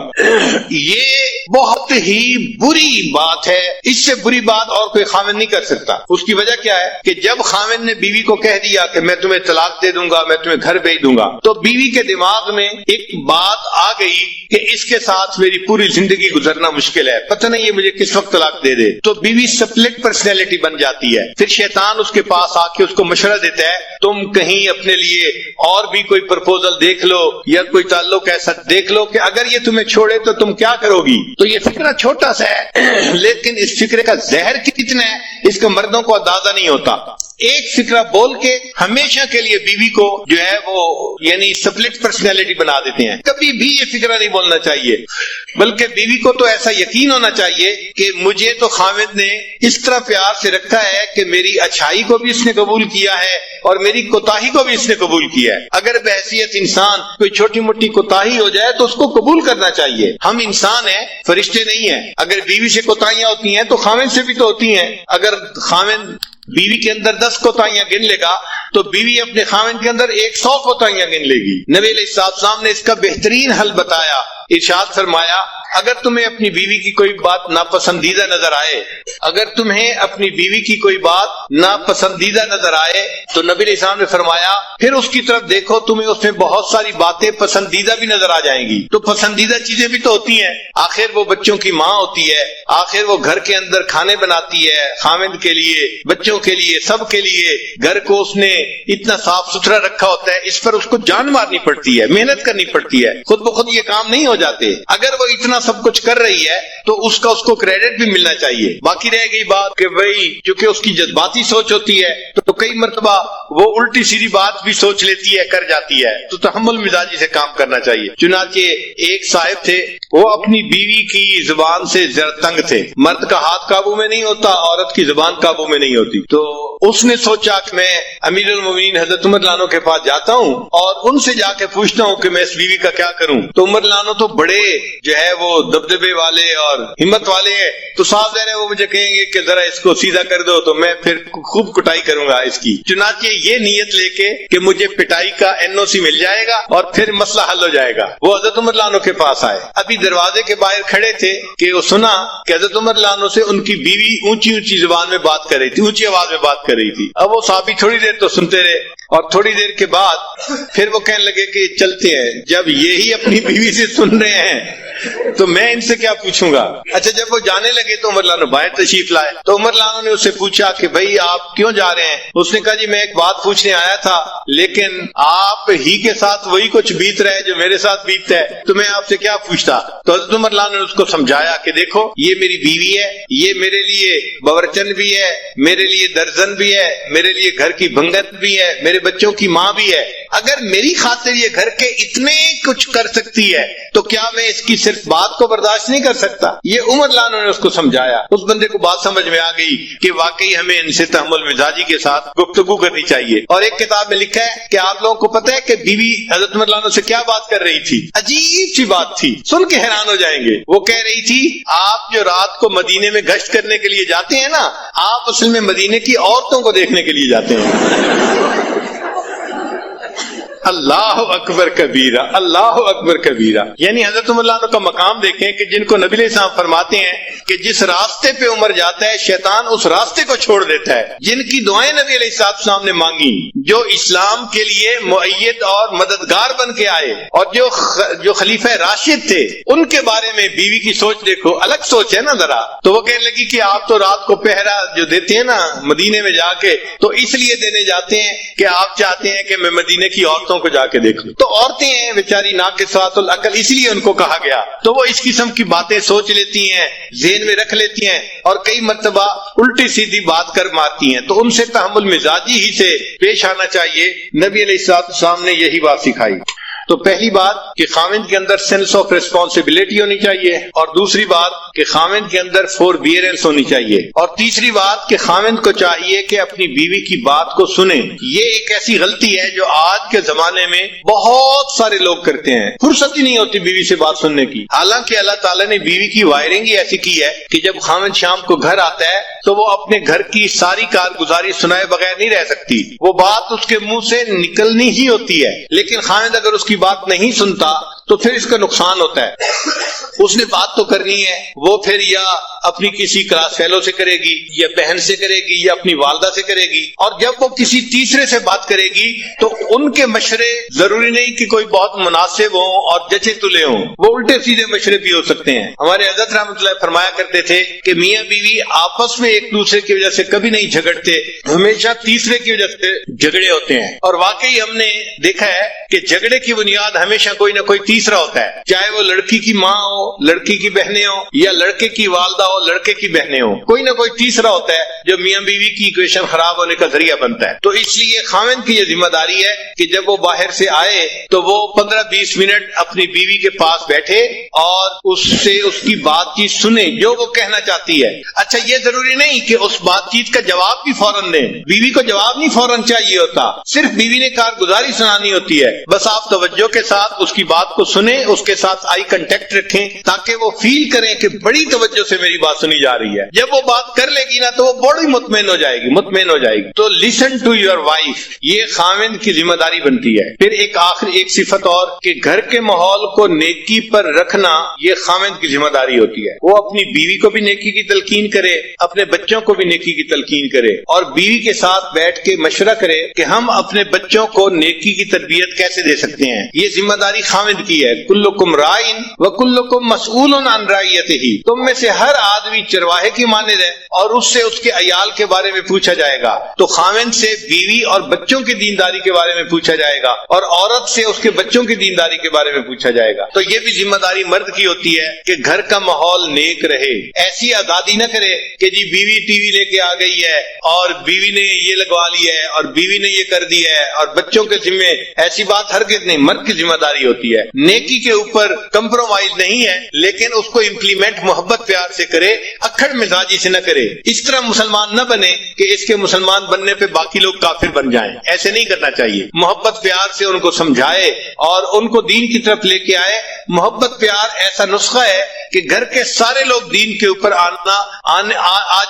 یہ بہت ہی بری بات ہے. اس سے بری بات اور کوئی خاوند نہیں کر سکتا. اس کی وجہ کیا ہے کہ جب خاوند نے بیوی کو کہہ دیا کہ میں تمہیں طلاق دے دوں گا، میں تمہیں گھر بھیج دوں گا، تو بیوی کے دماغ میں ایک بات آ گئی کہ اس کے ساتھ میری پوری زندگی گزرنا مشکل ہے، پتہ نہیں یہ مجھے کس وقت طلاق دے دے. تو بیوی سپلٹ پرسنالٹی بن جاتی ہے. پھر شیطان اس کے پاس آ کے اس کو مشورہ دیتا ہے تم کہیں اپنے لیے اور بھی کوئی پرپوزل دیکھ لو یا کوئی تعلق ایسا دیکھ لو کہ اگر یہ تمہیں چھوڑے تو تم کیا کرو گی. تو یہ فکرہ چھوٹا سا ہے لیکن اس فکرے کا زہر کتنا ہے اس کا مردوں کو اندازہ نہیں ہوتا. ایک فکرہ بول کے ہمیشہ کے لیے بیوی کو جو ہے وہ یعنی سپلٹ پرسنالٹی بنا دیتے ہیں. کبھی بھی یہ فکرہ نہیں بولنا چاہیے بلکہ بیوی کو تو ایسا یقین ہونا چاہیے کہ مجھے تو خاوند نے اس طرح پیار سے رکھا ہے کہ میری اچھائی کو بھی اس نے قبول کیا ہے اور میری کوتاہی کو بھی اس نے قبول کیا ہے. اگر بحیثیت انسان کوئی چھوٹی موٹی کوتاہی ہو جائے تو اس کو قبول کرنا چاہیے. ہم انسان ہیں، فرشتے نہیں ہیں. اگر بیوی سے کوتاہیاں ہوتی ہیں تو خاوند سے بھی تو ہوتی ہیں. اگر خاوند بیوی کے اندر 10 کوتاہیاں گن لے گا تو بیوی اپنے خاوند کے اندر 100 کوتاہیاں گن لے گی. نبی علیہ السلام نے اس کا بہترین حل بتایا. ارشاد فرمایا اگر تمہیں اپنی بیوی کی کوئی بات ناپسندیدہ نظر آئے، اگر تمہیں اپنی بیوی کی کوئی بات ناپسندیدہ نظر آئے تو نبی علیہ السلام نے فرمایا پھر اس کی طرف دیکھو تمہیں اس میں بہت ساری باتیں پسندیدہ بھی نظر آ جائیں گی. تو پسندیدہ چیزیں بھی تو ہوتی ہیں، آخر وہ بچوں کی ماں ہوتی ہے، آخر وہ گھر کے اندر کھانے بناتی ہے خاوند کے لیے، بچوں کے لیے، سب کے لیے. گھر کو اس نے اتنا صاف ستھرا رکھا ہوتا ہے، اس پر اس کو جان مارنی پڑتی ہے، محنت کرنی پڑتی ہے. خود بخود یہ کام نہیں ہو جاتے. اگر وہ اتنا سب کچھ کر رہی ہے تو اس کو کریڈٹ بھی ملنا چاہیے. باقی رہ گئی بات کہ بھئی چونکہ اس کی جذباتی سوچ ہوتی ہے تو کئی مرتبہ وہ الٹی سیدھی بات بھی سوچ لیتی ہے، کر جاتی ہے. تو تحمل مزاجی سے کام کرنا چاہیے. چنانچہ ایک صاحب تھے، وہ اپنی بیوی کی زبان سے ذرا تنگ تھے. مرد کا ہاتھ قابو میں نہیں ہوتا، عورت کی زبان قابو میں نہیں ہوتی. تو اس نے سوچا کہ میں امیر المومنین حضرت عمر رضی اللہ عنہ کے پاس جاتا ہوں اور ان سے جا کے پوچھتا ہوں کہ میں اس بیوی کا کیا کروں. تو عمر رضی اللہ عنہ تو بڑے جو ہے وہ دبدبے والے اور ہمت والے ہیں، تو صاف ظاہر ہے وہ مجھے کہیں گے کہ ذرا اس کو سیدھا کر دو تو میں پھر خوب کٹائی کروں گا اس کی. چنانچہ یہ نیت لے کے کہ مجھے پٹائی کا NOC مل جائے گا اور پھر مسئلہ حل ہو جائے گا، وہ حضرت عمر رضی اللہ عنہ کے پاس آئے. ابھی دروازے کے باہر کھڑے تھے کہ وہ سنا کہ حضرت عمر رضی اللہ عنہ سے ان کی بیوی اونچی اونچی زبان میں بات کر رہی تھی، اونچی آواز میں بات کر رہی تھی. اب وہ صحابی تھوڑی دیر تو سنتے رہے اور تھوڑی دیر کے بعد پھر وہ کہنے لگے کہ چلتے ہیں، جب یہی اپنی بیوی سے سن رہے ہیں تو میں ان سے کیا پوچھوں گا. اچھا جب وہ جانے لگے تو عمر رضی اللہ عنہ باہر تشریف لائے. تو عمر رضی اللہ عنہ نے اس سے پوچھا کہ بھائی آپ کیوں جا رہے ہیں؟ اس نے کہا جی میں ایک بات پوچھنے آیا تھا لیکن آپ ہی کے ساتھ وہی کچھ بیت رہا ہے جو میرے ساتھ بیتتا ہے، تو میں آپ سے کیا پوچھتا. تو حضرت عمر رضی اللہ عنہ نے اس کو سمجھایا کہ دیکھو یہ میری بیوی ہے، یہ میرے لیے باورچن بھی ہے، میرے لیے درزن بھی ہے، میرے لیے گھر کی بھنگت بھی ہے، میرے بچوں کی ماں بھی ہے. اگر میری خاطر یہ گھر کے اتنے کچھ کر سکتی ہے تو کیا میں اس کی صرف بات کو برداشت نہیں کر سکتا؟ یہ عمر رضی اللہ عنہ نے اس کو سمجھایا. اس بندے کو بات سمجھ میں آ گئی کہ واقعی ہمیں ان سے تحمل مزاجی کے ساتھ گفتگو کرنی چاہیے. اور ایک کتاب میں لکھا ہے کہ آپ لوگوں کو پتہ ہے کہ بیوی حضرت عمر رضی اللہ عنہ سے کیا بات کر رہی تھی؟ عجیب سی بات تھی، سن کے حیران ہو جائیں گے. وہ کہہ رہی تھی آپ جو رات کو مدینے میں گشت کرنے کے لیے جاتے ہیں نا، آپ اصل میں مدینے کی عورتوں کو دیکھنے کے لیے جاتے ہیں. اللہ اکبر کبیرہ، اللہ اکبر کبیرہ. یعنی حضرت عمر رضی اللہ عنہ کا مقام دیکھیں کہ جن کو نبی علیہ السلام فرماتے ہیں کہ جس راستے پہ عمر جاتا ہے شیطان اس راستے کو چھوڑ دیتا ہے. جن کی دعائیں نبی علیہ السلام نے مانگی، جو اسلام کے لیے مؤید اور مددگار بن کے آئے اور جو خلیفہ راشد تھے، ان کے بارے میں بیوی کی سوچ دیکھو، الگ سوچ ہے نا ذرا. تو وہ کہنے لگی کہ آپ تو رات کو پہرا جو دیتے ہیں نا مدینے میں جا کے، تو اس لیے دینے جاتے ہیں کہ آپ چاہتے ہیں کہ میں مدینے کی عورتوں کو جا کے دیکھوں. تو عورتیں ہیں بیچاری ناقصات العقل، اس لیے ان کو کہا گیا. تو وہ اس قسم کی باتیں سوچ لیتی ہیں، ذہن میں رکھ لیتی ہیں اور کئی مرتبہ الٹی سیدھی بات کر مارتی ہیں. تو ان سے تحمل مزاجی ہی سے پیش آنا چاہیے. نبی علیہ السلام نے یہی بات سکھائی. تو پہلی بات کہ خاوند کے اندر سینس آف ریسپانسبلٹی ہونی چاہیے، اور دوسری بات کہ خاوند کے اندر فوربیئرنس ہونی چاہیے، اور تیسری بات کہ خاوند کو چاہیے کہ اپنی بیوی کی بات کو سنیں. یہ ایک ایسی غلطی ہے جو آج کے زمانے میں بہت سارے لوگ کرتے ہیں. فرصت ہی نہیں ہوتی بیوی سے بات سننے کی. حالانکہ اللہ تعالیٰ نے بیوی کی وائرنگ ہی ایسی کی ہے کہ جب خاوند شام کو گھر آتا ہے تو وہ اپنے گھر کی ساری کارگزاری سنائے بغیر نہیں رہ سکتی. وہ بات اس کے منہ سے نکلنی ہی ہوتی ہے. لیکن خاوند اگر اس کی بات نہیں سنتا تو پھر اس کا نقصان ہوتا ہے. اس نے بات تو کرنی ہے، وہ پھر یا اپنی کسی کلاس فیلو سے کرے گی، یا بہن سے کرے گی، یا اپنی والدہ سے کرے گی. اور جب وہ کسی تیسرے سے بات کرے گی تو ان کے مشورے ضروری نہیں کہ کوئی بہت مناسب ہوں اور جچے تلے ہوں، وہ الٹے سیدھے مشورے بھی ہو سکتے ہیں. ہمارے حضرت رحمۃ اللہ فرمایا کرتے تھے کہ میاں بیوی آپس میں ایک دوسرے کی وجہ سے کبھی نہیں جھگڑتے، ہمیشہ تیسرے کی وجہ سے جھگڑے ہوتے ہیں. اور واقعی ہم نے دیکھا ہے کہ جھگڑے کی بنیاد ہمیشہ کوئی نہ کوئی تیسرا ہوتا ہے، چاہے وہ لڑکی کی ماں ہو، لڑکی کی بہنیں ہوں، یا لڑکے کی والدہ ہو، لڑکے کی بہنیں ہوں. کوئی نہ کوئی تیسرا ہوتا ہے جو میاں بیوی کی ایکویشن خراب ہونے کا ذریعہ بنتا ہے. تو اس لیے خاوند کی یہ ذمہ داری ہے کہ جب وہ باہر سے آئے تو وہ 15-20 منٹ اپنی بیوی کے پاس بیٹھے اور اس سے اس کی بات چیت سنے جو وہ کہنا چاہتی ہے. اچھا یہ ضروری نہیں کہ اس بات چیت کا جواب بھی فوراً دیں. بیوی کو جواب نہیں فوراً چاہیے ہوتا، صرف بیوی نے کارگزاری سنانی ہوتی ہے. بس آپ توجہ کے ساتھ اس کی بات کو سنیں، اس کے ساتھ آئی کنٹیکٹ رکھیں تاکہ وہ فیل کریں کہ بڑی توجہ سے میری بات سنی جا رہی ہے. جب وہ بات کر لے گی نا تو وہ بڑی مطمئن ہو جائے گی. تو لسن ٹو یور وائف، یہ خاوند کی ذمہ داری بنتی ہے. پھر ایک صفت اور کہ گھر کے ماحول کو نیکی پر رکھنا یہ خاوند کی ذمہ داری ہوتی ہے. وہ اپنی بیوی کو بھی نیکی کی تلقین کرے، اپنے بچوں کو بھی نیکی کی تلقین کرے، اور بیوی کے ساتھ بیٹھ کے مشورہ کرے کہ ہم اپنے بچوں کو نیکی کی تربیت کیسے دے سکتے ہیں. یہ ذمہ داری خاوند کی ہے. کلکم رائن وکلکم مسئول عن رعیتہ، تم میں سے ہر آدمی چرواہے کی مانند ہے اور اس سے اس کے عیال کے بارے میں پوچھا جائے گا. تو خاوند سے بیوی اور بچوں کی دینداری کے بارے میں پوچھا جائے گا، اور عورت سے اس کے بچوں کی دینداری کے بارے میں پوچھا جائے گا. تو یہ بھی ذمہ داری مرد کی ہوتی ہے کہ گھر کا ماحول نیک رہے. ایسی آزادی نہ کرے کہ جی بیوی ٹی وی لے کے آ گئی ہے اور بیوی نے یہ لگوا لی ہے اور بیوی نے یہ کر دی ہے اور بچوں کے ذمے. ایسی بات ہرگز نہیں. مرد کی ذمہ داری ہوتی ہے. نیکی کے اوپر کمپرومائز نہیں ہے، لیکن اس کو امپلیمنٹ محبت پیار سے کرے، اکھڑ مزاجی سے نہ کرے. اس طرح مسلمان مسلمان نہ بنے کہ اس کے مسلمان بننے پہ باقی لوگ کافر بن جائیں. ایسے نہیں کرنا چاہیے. محبت پیار سے ان کو سمجھائے اور ان کو دین کی طرف لے کے آئے. محبت پیار ایسا نسخہ ہے کہ گھر کے سارے لوگ دین کے اوپر آ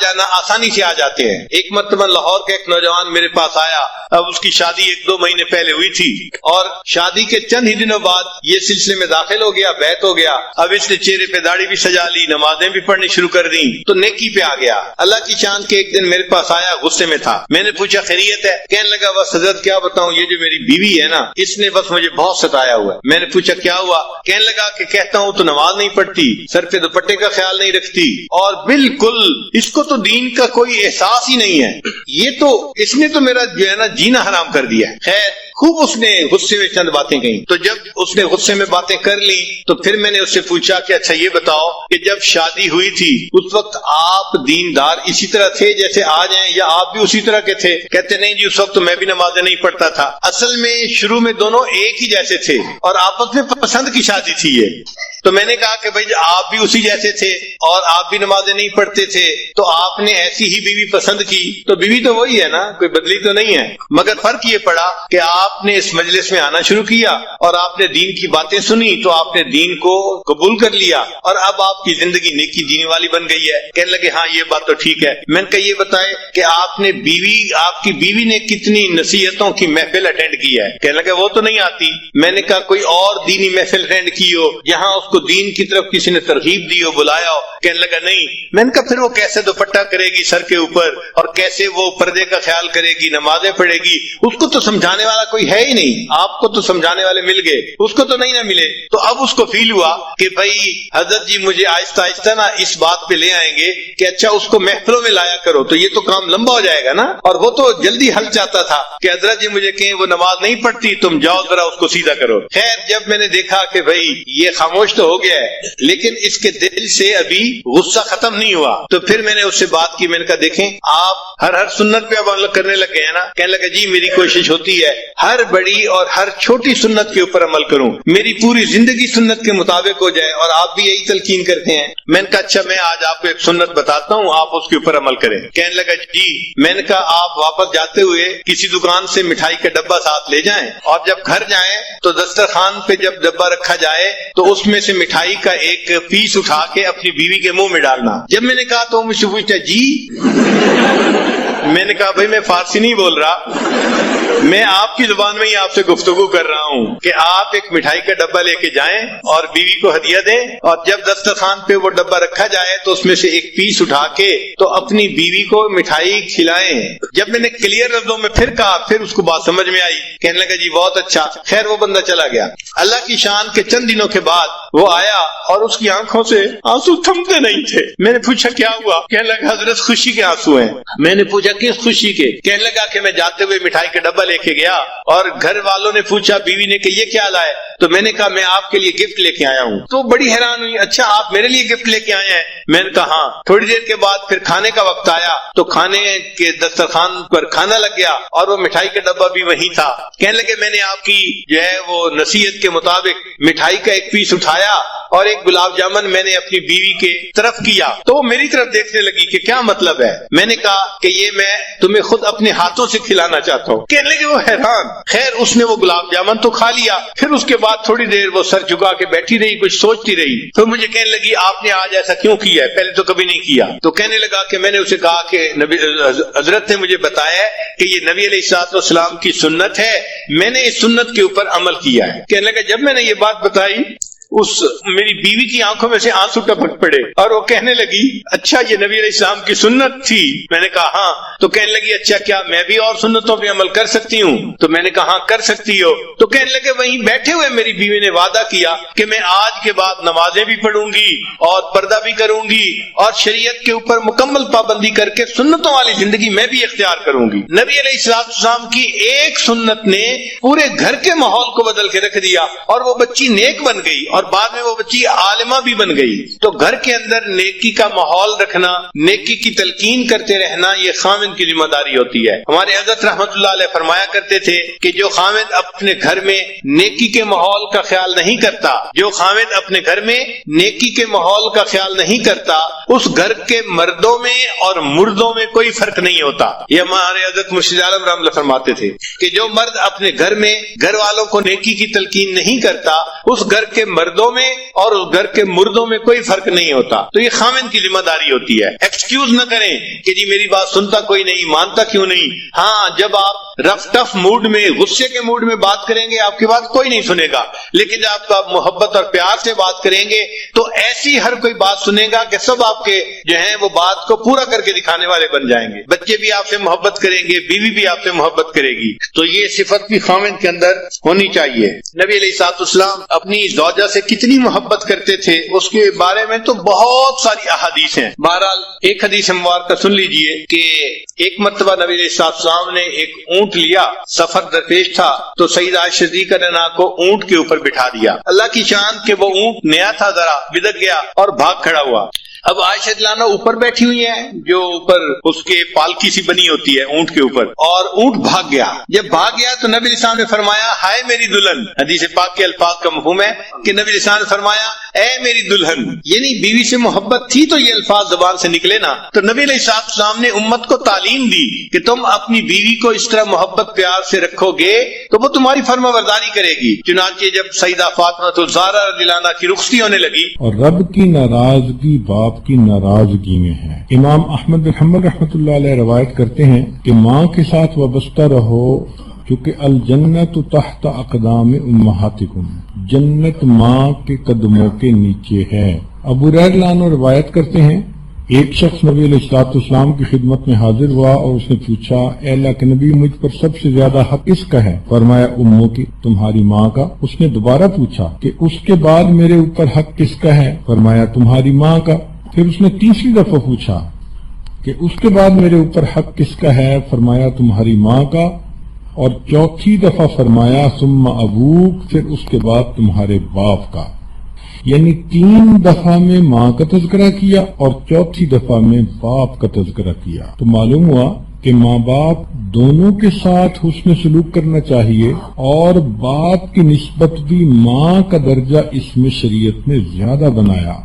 جانا آسانی سے آ جاتے ہیں. ایک مرتبہ لاہور کا ایک نوجوان میرے پاس آیا. اب اس کی شادی 1-2 مہینے پہلے ہوئی تھی اور شادی کے چند ہی دنوں بعد یہ سلسلے میں داخل ہو گیا, بیعت ہو گیا. اب اس نے چہرے پہ داڑھی بھی سجا لی, نمازیں بھی پڑھنی شروع کر دی, تو نیکی پہ آ گیا. اللہ کی شان کے ایک دن میرے پاس آیا, غصے میں تھا. میں نے پوچھا خیریت ہے؟ کہنے لگا بس حضرت کیا بتاؤں, یہ جو میری بیوی ہے نا اس نے بس مجھے بہت ستایا ہوا ہے. میں نے پوچھا کیا ہوا؟ کہنے لگا کہ کہتا ہوں تو نماز نہیں پڑھتی, سر پہ دوپٹے کا خیال نہیں رکھتی, اور بالکل اس کو تو دین کا کوئی احساس ہی نہیں ہے. یہ تو اس نے تو میرا جو ہے نا جینا حرام کر دیا. خیر خوب اس نے غصے میں چند باتیں کہیں. تو جب اس نے غصے میں باتیں کر لی تو پھر میں نے اس سے پوچھا کہ اچھا یہ بتاؤ کہ جب شادی ہوئی تھی اس وقت آپ دیندار اسی طرح تھے جیسے آج ہیں, یا آپ بھی اسی طرح کے تھے؟ کہتے نہیں جی اس وقت تو میں بھی نمازیں نہیں پڑھتا تھا. اصل میں شروع میں دونوں ایک ہی جیسے تھے اور آپس میں پسند کی شادی تھی یہ. تو میں نے کہا کہ بھائی آپ بھی اسی جیسے تھے اور آپ بھی نمازیں نہیں پڑھتے تھے, تو آپ نے ایسی ہی بیوی پسند کی, تو بیوی تو وہی ہے نا, کوئی بدلی تو نہیں ہے. مگر فرق یہ پڑا کہ آپ نے اس مجلس میں آنا شروع کیا اور آپ نے دین کی باتیں سنی تو آپ نے دین کو قبول کر لیا اور اب آپ کی زندگی نیکی دینی والی بن گئی ہے. کہنے لگے ہاں یہ بات تو ٹھیک ہے. میں نے کہا یہ بتائے کہ آپ کی بیوی نے کتنی نصیحتوں کی محفل اٹینڈ کی ہے؟ کہنے لگے وہ تو نہیں آتی. میں نے کہا کوئی اور دینی محفل اٹینڈ کی ہو جہاں اس کو دین کی طرف کسی نے ترغیب دی ہو, بلایا ہو؟ کہنے لگا نہیں. میں نے کہا پھر وہ کیسے دوپٹہ کرے گی سر کے اوپر اور کیسے وہ پردے کا خیال کرے گی, نمازیں پڑھے گی؟ اس کو تو سمجھانے والا کوئی ہے ہی نہیں. آپ کو تو سمجھانے والے مل گئے, اس کو تو نہیں نہ ملے. تو اب اس کو فیل ہوا کہ بھائی حضرت جی مجھے آہستہ آہستہ نا اس بات پہ لے آئیں گے کہ اچھا اس کو محفلوں میں لایا کرو, تو یہ تو کام لمبا ہو جائے گا نا. اور وہ تو جلدی حل چاہتا تھا کہ حضرت جی مجھے کہیں وہ نماز نہیں پڑھتی, تم جاؤ ذرا اس کو سیدھا کرو. خیر جب میں نے دیکھا کہ بھائی یہ خاموش تو ہو گیا ہے لیکن اس کے دل سے ابھی غصہ ختم نہیں ہوا, تو پھر میں نے اس سے بات کی. میں نے کہا دیکھیں آپ ہر سنت پہ عمل کرنے لگ گئے ہیں نا. کہنے لگا جی میری کوشش ہوتی ہے ہر بڑی اور ہر چھوٹی سنت کے اوپر عمل کروں, میری پوری زندگی سنت کے مطابق ہو جائے, اور آپ بھی یہی تلقین کرتے ہیں. میں نے کہا اچھا میں آج آپ کو ایک سنت بتاتا ہوں, آپ اس کے اوپر عمل کریں. کہنے لگا جی. میں نے کہا آپ واپس جاتے ہوئے کسی دکان سے مٹھائی کا ڈبہ ساتھ لے جائیں اور جب گھر جائیں تو دسترخوان پہ جب ڈبہ رکھا جائے تو اس میں سے مٹھائی کا ایک پیس اٹھا کے اپنی بیوی کے منہ میں ڈالنا. جب میں نے کہا تو مجھ سے پوچھتا جی. میں نے کہا بھائی میں فارسی نہیں بول رہا, میں آپ کی زبان میں ہی آپ سے گفتگو کر رہا ہوں کہ آپ ایک مٹھائی کا ڈبہ لے کے جائیں اور بیوی کو ہدیہ دیں, اور جب دسترخوان پہ وہ ڈبہ رکھا جائے تو اس میں سے ایک پیس اٹھا کے تو اپنی بیوی کو مٹھائی کھلائیں. جب میں نے کلیئر لفظوں میں پھر کہا پھر اس کو بات سمجھ میں آئی. کہنے لگا جی بہت اچھا. خیر وہ بندہ چلا گیا. اللہ کی شان کے چند دنوں کے بعد وہ آیا اور اس کی آنکھوں سے آنسو تھمتے نہیں تھے. میں نے پوچھا کیا ہوا؟ کہنے لگا حضرت خوشی کے آنسو ہیں. میں نے پوچھا کس خوشی کے؟ کہنے لگا کہ میں جاتے ہوئے مٹھائی کا ڈبہ لے کے گیا اور گھر والوں نے پوچھا بیوی نے کہ یہ کیا لائے, تو میں نے کہا میں آپ کے لیے گفٹ لے کے آیا ہوں. تو بڑی حیران ہوئی, اچھا آپ میرے لیے گفٹ لے کے آئے ہیں؟ میں نے کہا ہاں. تھوڑی دیر کے بعد پھر کھانے کا وقت آیا تو کھانے کے دسترخوان پر کھانا لگ گیا اور وہ مٹھائی کا ڈبہ بھی وہیں تھا. کہنے لگے میں نے آپ کی جو ہے وہ نصیحت کے مطابق مٹھائی کا ایک پیس اٹھایا اور ایک گلاب جامن میں نے اپنی بیوی کے طرف کیا, تو وہ میری طرف دیکھنے لگی کہ کیا مطلب ہے. میں نے کہا کہ یہ میں تمہیں خود اپنے ہاتھوں سے کھلانا چاہتا ہوں. کہنے لگے وہ حیران. خیر اس نے وہ گلاب جامن تو کھا لیا. پھر اس کے بعد تھوڑی دیر وہ سر جھکا کے بیٹھی رہی, کچھ سوچتی رہی. پھر مجھے کہنے لگی آپ نے آج ایسا کیوں کیا ہے, پہلے تو کبھی نہیں کیا. تو کہنے لگا کہ میں نے اسے کہا کہ نبی حضرت نے مجھے بتایا ہے کہ یہ نبی علیہ الصلوۃ والسلام کی سنت ہے, میں نے اس سنت کے اوپر عمل کیا ہے. کہنے لگا جب میں نے یہ بات بتائی اس میری بیوی کی آنکھوں میں سے آنسو ٹپک پڑے اور وہ کہنے لگی اچھا یہ نبی علیہ السلام کی سنت تھی. میں نے کہا ہاں. تو کہنے لگی اچھا کیا میں بھی اور سنتوں پہ عمل کر سکتی ہوں؟ تو میں نے کہا ہاں کر سکتی ہو. تو کہنے لگے وہیں بیٹھے ہوئے میری بیوی نے وعدہ کیا کہ میں آج کے بعد نمازیں بھی پڑھوں گی اور پردہ بھی کروں گی اور شریعت کے اوپر مکمل پابندی کر کے سنتوں والی زندگی میں بھی اختیار کروں گی. نبی علیہ السلام کی ایک سنت نے پورے گھر کے ماحول کو بدل کے رکھ دیا اور وہ بچی نیک بن گئی اور بعد میں وہ بچی عالمہ بھی بن گئی. تو گھر کے اندر نیکی کا ماحول رکھنا، نیکی کی تلقین کرتے رہنا، یہ خاوند کی ذمہ داری ہوتی ہے. ہمارے حضرت رحمت اللہ علیہ فرمایا کرتے تھے کہ جو خاوند اپنے گھر میں نیکی کے ماحول کا خیال نہیں کرتا، جو خاوند اپنے گھر میں نیکی کے ماحول کا خیال نہیں کرتا، اس گھر کے مردوں میں اور مردوں میں کوئی فرق نہیں ہوتا. یہ ہمارے حضرت مرشد عالم رحمۃ اللہ فرماتے تھے کہ جو مرد اپنے گھر میں گھر والوں کو نیکی کی تلقین نہیں کرتا، اس گھر کے مردوں میں اور اس گھر کے مردوں میں کوئی فرق نہیں ہوتا. تو یہ خاوند کی ذمہ داری ہوتی ہے. ایکسکیوز نہ کریں کہ جی میری بات سنتا کوئی نہیں، مانتا کیوں نہیں. ہاں، جب آپ رف ٹف موڈ میں، غصے کے موڈ میں بات کریں گے آپ کی بات کوئی نہیں سنے گا، لیکن جب آپ محبت اور پیار سے بات کریں گے تو ایسی ہر کوئی بات سنے گا کہ سب آپ کے جو ہیں وہ بات کو پورا کر کے دکھانے والے بن جائیں گے. بچے بھی آپ سے محبت کریں گے، بیوی بھی آپ سے محبت کرے گی. تو یہ صفت بھی خاوند کے اندر ہونی چاہیے. نبی علیہ الصلوۃ والسلام اپنی زوجہ سے کتنی محبت کرتے تھے اس کے بارے میں تو بہت ساری احادیث ہیں. بہرحال ایک حدیث مبارکہ سن لیجئے کہ ایک مرتبہ نبی علیہ الصلوۃ والسلام نے ایک اونٹ لیا، سفر درپیش تھا، تو سیدہ عائشہ صدیقہ رضی کو اونٹ کے اوپر بٹھا دیا. اللہ کی شان کہ وہ اونٹ نیا تھا، ذرا بدک گیا اور بھاگ کھڑا ہوا. اب عائشہ رضی اللہ اوپر بیٹھی ہوئی ہیں، جو اوپر اس کے پالکی سی بنی ہوتی ہے اونٹ کے اوپر، اور اونٹ بھاگ گیا. جب بھاگ گیا تو نبی علیہ السلام نے فرمایا ہائے میری دلہن. حدیث پاک کے الفاظ کا مفہوم ہے کہ نبی علیہ السلام نے فرمایا اے میری دلہن، یعنی بیوی سے محبت تھی تو یہ الفاظ زبان سے نکلے نا. تو نبی علیہ السلام نے امت کو تعلیم دی کہ تم اپنی بیوی کو اس طرح محبت پیار سے رکھو گے تو وہ تمہاری فرما برداری کرے گی. چنانچہ جب سیدہ فاطمہ الزہرا رضی اللہ عنہا کی رخصتی ہونے لگی، اور رب کی ناراضگی باپ کی ناراضگی میں ہے. امام احمد بن حنبل رحمۃ اللہ علیہ روایت کرتے ہیں کہ ماں کے ساتھ وابستہ رہو کیونکہ الجنت تحت اقدام امہاتکم، جنت ماں کے قدموں کے نیچے ہے. ابو ہریرہ عنہ روایت کرتے ہیں ایک شخص نبی علیہ الصلوۃ والسلام کی خدمت میں حاضر ہوا اور اس نے پوچھا اے اللہ کے نبی، مجھ پر سب سے زیادہ حق کس کا ہے؟ فرمایا اموں کی، تمہاری ماں کا. اس نے دوبارہ پوچھا کہ اس کے بعد میرے اوپر حق کس کا ہے؟ فرمایا تمہاری ماں کا. پھر اس نے تیسری دفعہ پوچھا کہ اس کے بعد میرے اوپر حق کس کا ہے؟ فرمایا تمہاری ماں کا. اور چوتھی دفعہ فرمایا ثم ابوک، پھر اس کے بعد تمہارے باپ کا. یعنی 3 دفعہ میں ماں کا تذکرہ کیا اور چوتھی دفعہ میں باپ کا تذکرہ کیا. تو معلوم ہوا کہ ماں باپ دونوں کے ساتھ حسن سلوک کرنا چاہیے، اور باپ کی نسبت بھی ماں کا درجہ اس میں شریعت نے زیادہ بنایا،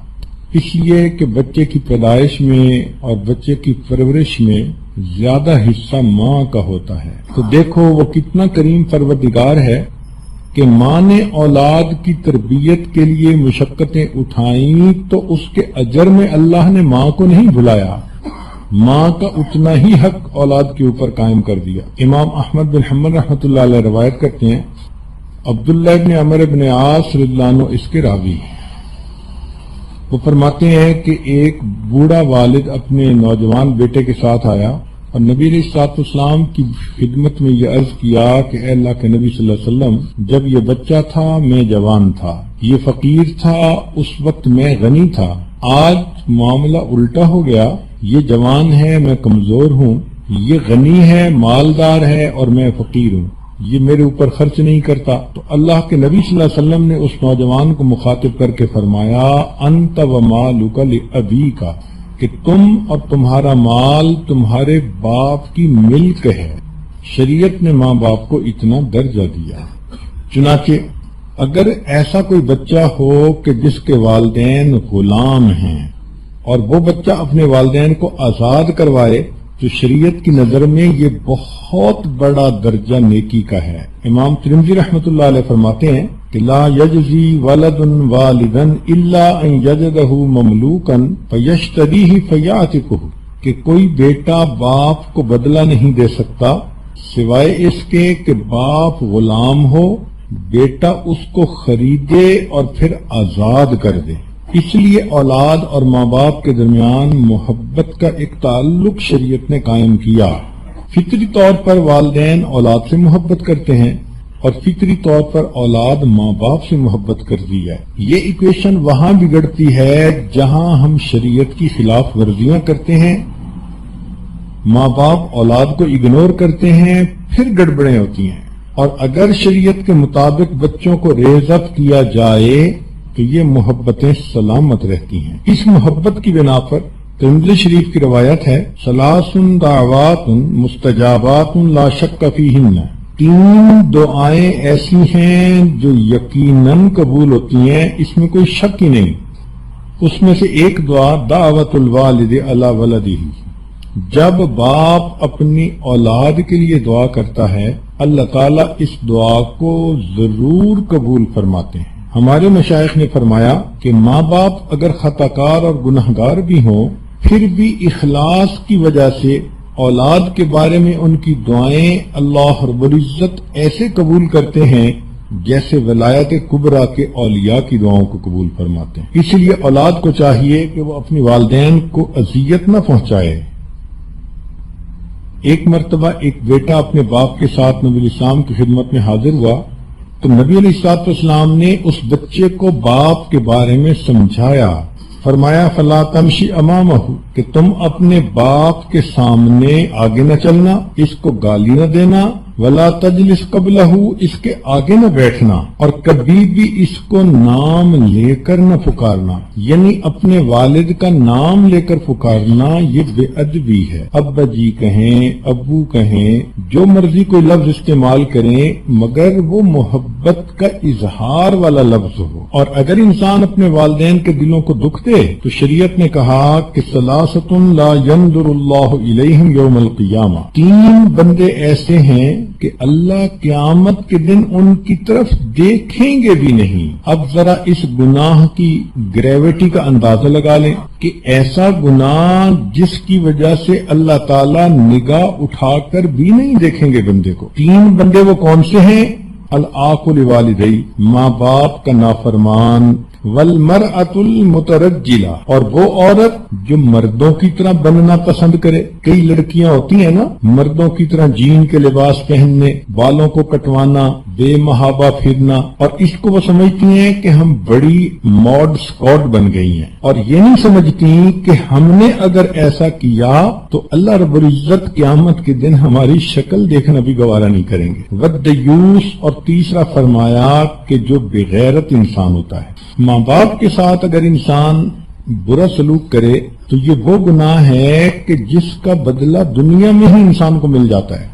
اس لیے کہ بچے کی پیدائش میں اور بچے کی پرورش میں زیادہ حصہ ماں کا ہوتا ہے. تو دیکھو وہ کتنا کریم پروردگار ہے کہ ماں نے اولاد کی تربیت کے لیے مشقتیں اٹھائیں تو اس کے اجر میں اللہ نے ماں کو نہیں بھلایا، ماں کا اتنا ہی حق اولاد کے اوپر قائم کر دیا. امام احمد بن حنبل رحمۃ اللہ علیہ روایت کرتے ہیں عبداللہ بن عمر بن عاص رضی اللہ عنہ اس کے راوی ہیں. وہ فرماتے ہیں کہ ایک بوڑھا والد اپنے نوجوان بیٹے کے ساتھ آیا اور نبی علیہ الصلوۃ والسلام کی خدمت میں یہ عرض کیا کہ اے اللہ کے نبی صلی اللہ علیہ وسلم، جب یہ بچہ تھا میں جوان تھا، یہ فقیر تھا اس وقت میں غنی تھا، آج معاملہ الٹا ہو گیا، یہ جوان ہے میں کمزور ہوں، یہ غنی ہے مالدار ہے اور میں فقیر ہوں، یہ میرے اوپر خرچ نہیں کرتا. تو اللہ کے نبی صلی اللہ علیہ وسلم نے اس نوجوان کو مخاطب کر کے فرمایا انت ومالک لابیک، کہ تم اور تمہارا مال تمہارے باپ کی ملک ہے. شریعت نے ماں باپ کو اتنا درجہ دیا. چنانچہ اگر ایسا کوئی بچہ ہو کہ جس کے والدین غلام ہیں اور وہ بچہ اپنے والدین کو آزاد کروائے تو شریعت کی نظر میں یہ بہت بڑا درجہ نیکی کا ہے. امام ترمذی رحمۃ اللہ علیہ فرماتے ہیں کہ لا یجزی ولد والدا الا ان یجدہ مملوکا فیشتریہ فیعتقہ، کہ کوئی بیٹا باپ کو بدلہ نہیں دے سکتا سوائے اس کے کہ باپ غلام ہو، بیٹا اس کو خریدے اور پھر آزاد کر دے. اس لیے اولاد اور ماں باپ کے درمیان محبت کا ایک تعلق شریعت نے قائم کیا. فطری طور پر والدین اولاد سے محبت کرتے ہیں اور فطری طور پر اولاد ماں باپ سے محبت کرتی ہے. یہ ایکویشن وہاں بگڑتی ہے جہاں ہم شریعت کی خلاف ورزیاں کرتے ہیں، ماں باپ اولاد کو اگنور کرتے ہیں، پھر گڑبڑیں ہوتی ہیں. اور اگر شریعت کے مطابق بچوں کو ریز اپ کیا جائے تو یہ محبتیں سلامت رہتی ہیں۔ اس محبت کی بنا پر ترمذی شریف کی روایت ہے، ثلاث دعوات مستجابات لا شک فیہن، 3 دعائیں ایسی ہیں جو یقیناً قبول ہوتی ہیں، اس میں کوئی شک ہی نہیں۔ اس میں سے ایک دعا دعوت الوالد علی ولدہ، جب باپ اپنی اولاد کے لیے دعا کرتا ہے اللہ تعالیٰ اس دعا کو ضرور قبول فرماتے ہیں۔ ہمارے مشائخ نے فرمایا کہ ماں باپ اگر خطا کار اور گنہگار بھی ہوں، پھر بھی اخلاص کی وجہ سے اولاد کے بارے میں ان کی دعائیں اللہ رب العزت ایسے قبول کرتے ہیں جیسے ولایت کبریٰ کے اولیاء کی دعاؤں کو قبول فرماتے ہیں۔ اس لیے اولاد کو چاہیے کہ وہ اپنی والدین کو اذیت نہ پہنچائے۔ ایک مرتبہ ایک بیٹا اپنے باپ کے ساتھ نبی علیہ السلام کی خدمت میں حاضر ہوا تو نبی علیہ السلام نے اس بچے کو باپ کے بارے میں سمجھایا، فرمایا فلا تمشی امامہ، کہ تم اپنے باپ کے سامنے آگے نہ چلنا، اس کو گالی نہ دینا، ولا تجلس قبلہ، اس کے آگے نہ بیٹھنا، اور کبھی بھی اس کو نام لے کر نہ پکارنا، یعنی اپنے والد کا نام لے کر پکارنا یہ بے ادبی ہے۔ ابا جی کہیں، ابو کہیں، جو مرضی کوئی لفظ استعمال کریں، مگر وہ محبت کا اظہار والا لفظ ہو۔ اور اگر انسان اپنے والدین کے دلوں کو دکھ دے تو شریعت نے کہا کہ ثلاثۃ لا ينظر اللہ الیہم یوم القیامہ، 3 بندے ایسے ہیں کہ اللہ قیامت کے دن ان کی طرف دیکھیں گے بھی نہیں۔ اب ذرا اس گناہ کی گریوٹی کا اندازہ لگا لیں کہ ایسا گناہ جس کی وجہ سے اللہ تعالیٰ نگاہ اٹھا کر بھی نہیں دیکھیں گے بندے کو۔ 3 بندے وہ کون سے ہیں؟ العاق لوالدی، ماں باپ کا نافرمان، والمرأة المترجلہ، اور وہ عورت جو مردوں کی طرح بننا پسند کرے۔ کئی لڑکیاں ہوتی ہیں نا مردوں کی طرح جین کے لباس پہننے، بالوں کو کٹوانا، بے محابہ پھرنا، اور اس کو وہ سمجھتی ہیں کہ ہم بڑی ماڈ اسکاٹ بن گئی ہیں، اور یہ نہیں سمجھتی کہ ہم نے اگر ایسا کیا تو اللہ رب العزت قیامت کے دن ہماری شکل دیکھنا بھی گوارا نہیں کریں گے۔ والدیوس، اور تیسرا فرمایا کہ جو بغیرت انسان ہوتا ہے۔ ماں باپ کے ساتھ اگر انسان برا سلوک کرے تو یہ وہ گناہ ہے کہ جس کا بدلہ دنیا میں ہی انسان کو مل جاتا ہے۔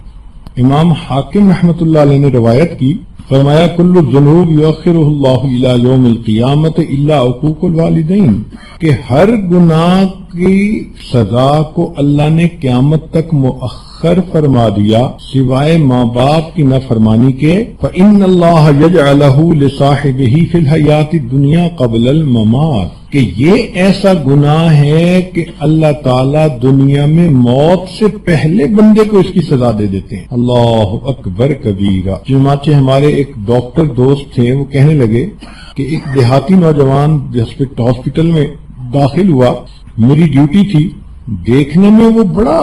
امام حاکم رحمۃ اللہ علیہ نے روایت کی، فرمایا کل الذنوب یؤخرہ اللہ الی یوم القیامت الا عقوق الوالدین، کہ ہر گناہ کی سزا کو اللہ نے قیامت تک مؤخر فرما دیا سوائے ماں باپ کی نافرمانی کے۔ فإن اللہ یجعلہ لصاحبہ فی الحیات الدنیا قبل الممات، کہ یہ ایسا گناہ ہے کہ اللہ تعالیٰ دنیا میں موت سے پہلے بندے کو اس کی سزا دے دیتے ہیں۔ اللہ اکبر کبیرہ۔ چنانچہ ہمارے ایک ڈاکٹر دوست تھے، وہ کہنے لگے کہ ایک دیہاتی نوجوان ہاسپٹل میں داخل ہوا، میری ڈیوٹی تھی، دیکھنے میں وہ بڑا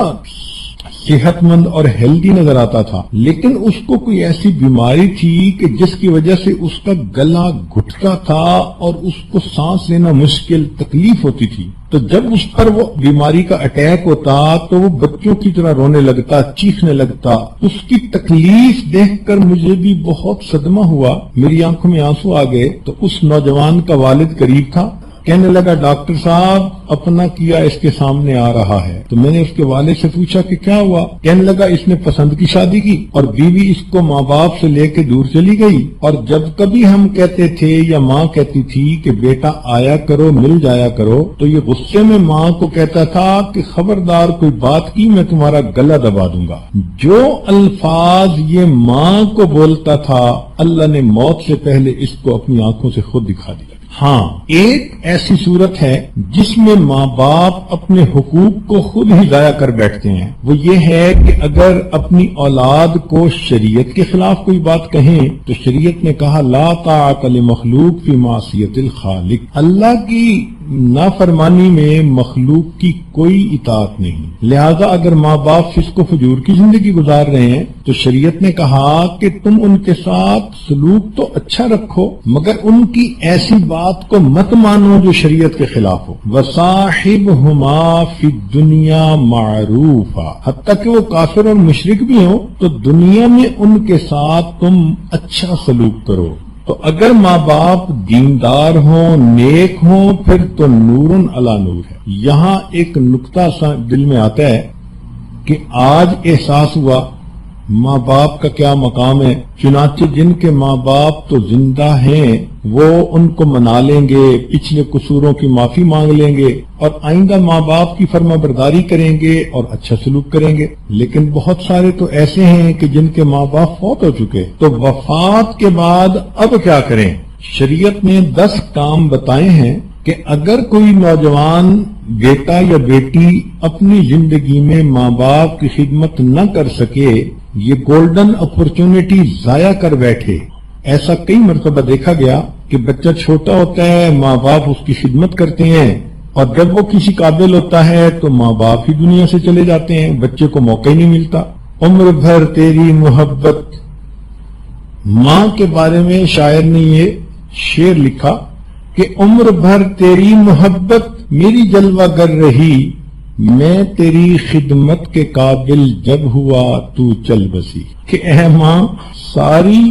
صحت مند اور ہیلدی نظر آتا تھا، لیکن اس کو کوئی ایسی بیماری تھی کہ جس کی وجہ سے اس کا گلا گھٹتا تھا اور اس کو سانس لینا مشکل، تکلیف ہوتی تھی۔ تو جب اس پر وہ بیماری کا اٹیک ہوتا تو وہ بچوں کی طرح رونے لگتا، چیخنے لگتا۔ اس کی تکلیف دیکھ کر مجھے بھی بہت صدمہ ہوا، میری آنکھوں میں آنسو آ گئے۔ تو اس نوجوان کا والد قریب تھا، کہنے لگا ڈاکٹر صاحب اپنا کیا اس کے سامنے آ رہا ہے۔ تو میں نے اس کے والد سے پوچھا کہ کیا ہوا؟ کہنے لگا اس نے پسند کی شادی کی اور بیوی اس کو ماں باپ سے لے کے دور چلی گئی، اور جب کبھی ہم کہتے تھے یا ماں کہتی تھی کہ بیٹا آیا کرو، مل جایا کرو، تو یہ غصے میں ماں کو کہتا تھا کہ خبردار کوئی بات کی میں تمہارا گلا دبا دوں گا۔ جو الفاظ یہ ماں کو بولتا تھا اللہ نے موت سے پہلے اس کو اپنی آنکھوں سے خود دکھا دیا۔ ہاں، ایک ایسی صورت ہے جس میں ماں باپ اپنے حقوق کو خود ہی ضائع کر بیٹھتے ہیں، وہ یہ ہے کہ اگر اپنی اولاد کو شریعت کے خلاف کوئی بات کہیں تو شریعت نے کہا لا طاعت لمخلوق فی معصیت الخالق، اللہ کی نافرمانی میں مخلوق کی کوئی اطاعت نہیں۔ لہذا اگر ماں باپ فسق و فجور کی زندگی گزار رہے ہیں تو شریعت نے کہا کہ تم ان کے ساتھ سلوک تو اچھا رکھو، مگر ان کی ایسی بات کو مت مانو جو شریعت کے خلاف ہو۔ وصاحبہما فی الدنیا معروفا، حتیٰ کہ وہ کافر اور مشرک بھی ہوں تو دنیا میں ان کے ساتھ تم اچھا سلوک کرو۔ تو اگر ماں باپ دیندار ہوں، نیک ہوں، پھر تو نورن علی نور ہے۔ یہاں ایک نقطہ سا دل میں آتا ہے کہ آج احساس ہوا ماں باپ کا کیا مقام ہے۔ چنانچہ جن کے ماں باپ تو زندہ ہیں وہ ان کو منا لیں گے، پچھلے قصوروں کی معافی مانگ لیں گے اور آئندہ ماں باپ کی فرما برداری کریں گے اور اچھا سلوک کریں گے، لیکن بہت سارے تو ایسے ہیں کہ جن کے ماں باپ فوت ہو چکے، تو وفات کے بعد اب کیا کریں؟ شریعت نے 10 کام بتائے ہیں کہ اگر کوئی نوجوان بیٹا یا بیٹی اپنی زندگی میں ماں باپ کی خدمت نہ کر سکے، یہ گولڈن اپرچونٹی ضائع کر بیٹھے۔ ایسا کئی مرتبہ دیکھا گیا کہ بچہ چھوٹا ہوتا ہے، ماں باپ اس کی خدمت کرتے ہیں، اور جب وہ کسی قابل ہوتا ہے تو ماں باپ ہی دنیا سے چلے جاتے ہیں، بچے کو موقع ہی نہیں ملتا۔ عمر بھر تیری محبت، ماں کے بارے میں شاعر نے یہ شعر لکھا کہ عمر بھر تیری محبت میری جلوہ گر رہی، میں تیری خدمت کے قابل جب ہوا تو چل بسی۔ کہ اے ماں، ساری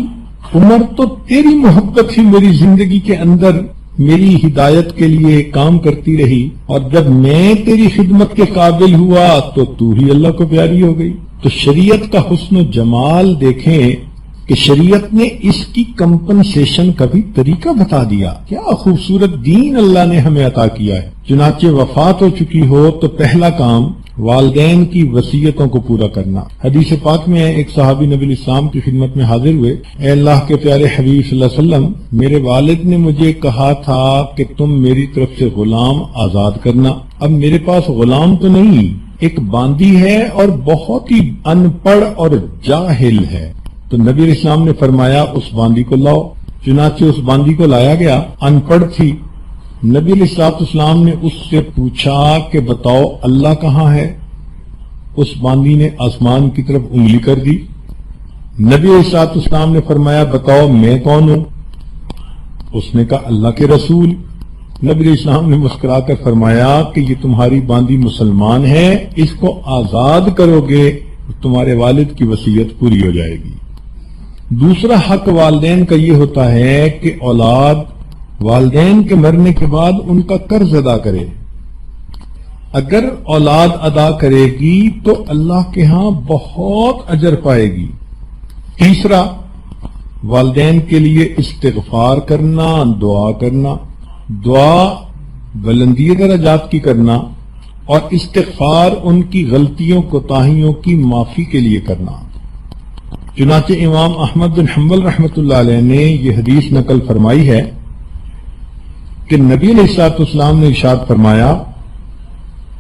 عمر تو تیری محبت ہی میری زندگی کے اندر میری ہدایت کے لیے کام کرتی رہی، اور جب میں تیری خدمت کے قابل ہوا تو ہی اللہ کو پیاری ہو گئی۔ تو شریعت کا حسن و جمال دیکھیں کہ شریعت نے اس کی کمپنسیشن کا بھی طریقہ بتا دیا۔ کیا خوبصورت دین اللہ نے ہمیں عطا کیا ہے۔ چنانچہ وفات ہو چکی ہو تو پہلا کام والدین کی وصیتوں کو پورا کرنا۔ حدیث پاک میں ایک صحابی نبی الاسلام کی خدمت میں حاضر ہوئے، اے اللہ کے پیارے حبیب صلی اللہ علیہ وسلم، میرے والد نے مجھے کہا تھا کہ تم میری طرف سے غلام آزاد کرنا۔ اب میرے پاس غلام تو نہیں، ایک باندی ہے اور بہت ہی ان پڑھ اور جاہل ہے۔ تو نبی علیہ السلام نے فرمایا اس باندی کو لاؤ۔ چنانچہ اس باندی کو لایا گیا، ان پڑھ تھی۔ نبی علیہ السلام نے اس سے پوچھا کہ بتاؤ اللہ کہاں ہے؟ اس باندی نے آسمان کی طرف انگلی کر دی۔ نبی علیہ السلام نے فرمایا بتاؤ میں کون ہوں؟ اس نے کہا اللہ کے رسول۔ نبی علیہ السلام نے مسکرا کر فرمایا کہ یہ تمہاری باندی مسلمان ہے، اس کو آزاد کرو گے تمہارے والد کی وصیت پوری ہو جائے گی۔ دوسرا حق والدین کا یہ ہوتا ہے کہ اولاد والدین کے مرنے کے بعد ان کا قرض ادا کرے۔ اگر اولاد ادا کرے گی تو اللہ کے ہاں بہت اجر پائے گی۔ تیسرا، والدین کے لیے استغفار کرنا، دعا کرنا، دعا بلندی درجات کی کرنا، اور استغفار ان کی غلطیوں کوتاہیوں کی معافی کے لیے کرنا۔ چنانچہ امام احمد بن حنبل رحمۃ اللہ علیہ نے یہ حدیث نقل فرمائی ہے کہ نبی علیہ السلام نے ارشاد فرمایا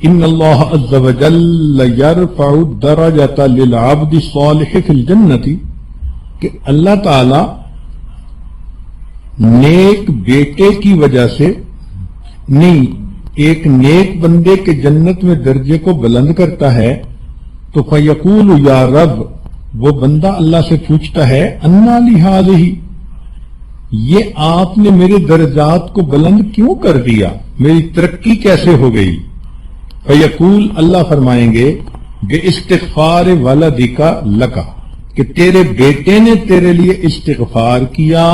ان اللہ عز وجل یرفع الدرجۃ للعبد الصالح فی الجنۃ، کہ اللہ تعالی نیک بیٹے کی وجہ سے نہیں، ایک نیک بندے کے جنت میں درجے کو بلند کرتا ہے۔ تو فیقول یا رب، وہ بندہ اللہ سے پوچھتا ہے انا لی ہذہ، یہ آپ نے میرے درجات کو بلند کیوں کر دیا، میری ترقی کیسے ہو گئی؟ فیقول، اللہ فرمائیں گے بے استغفار ولدک لک، کہ تیرے بیٹے نے تیرے لیے استغفار کیا،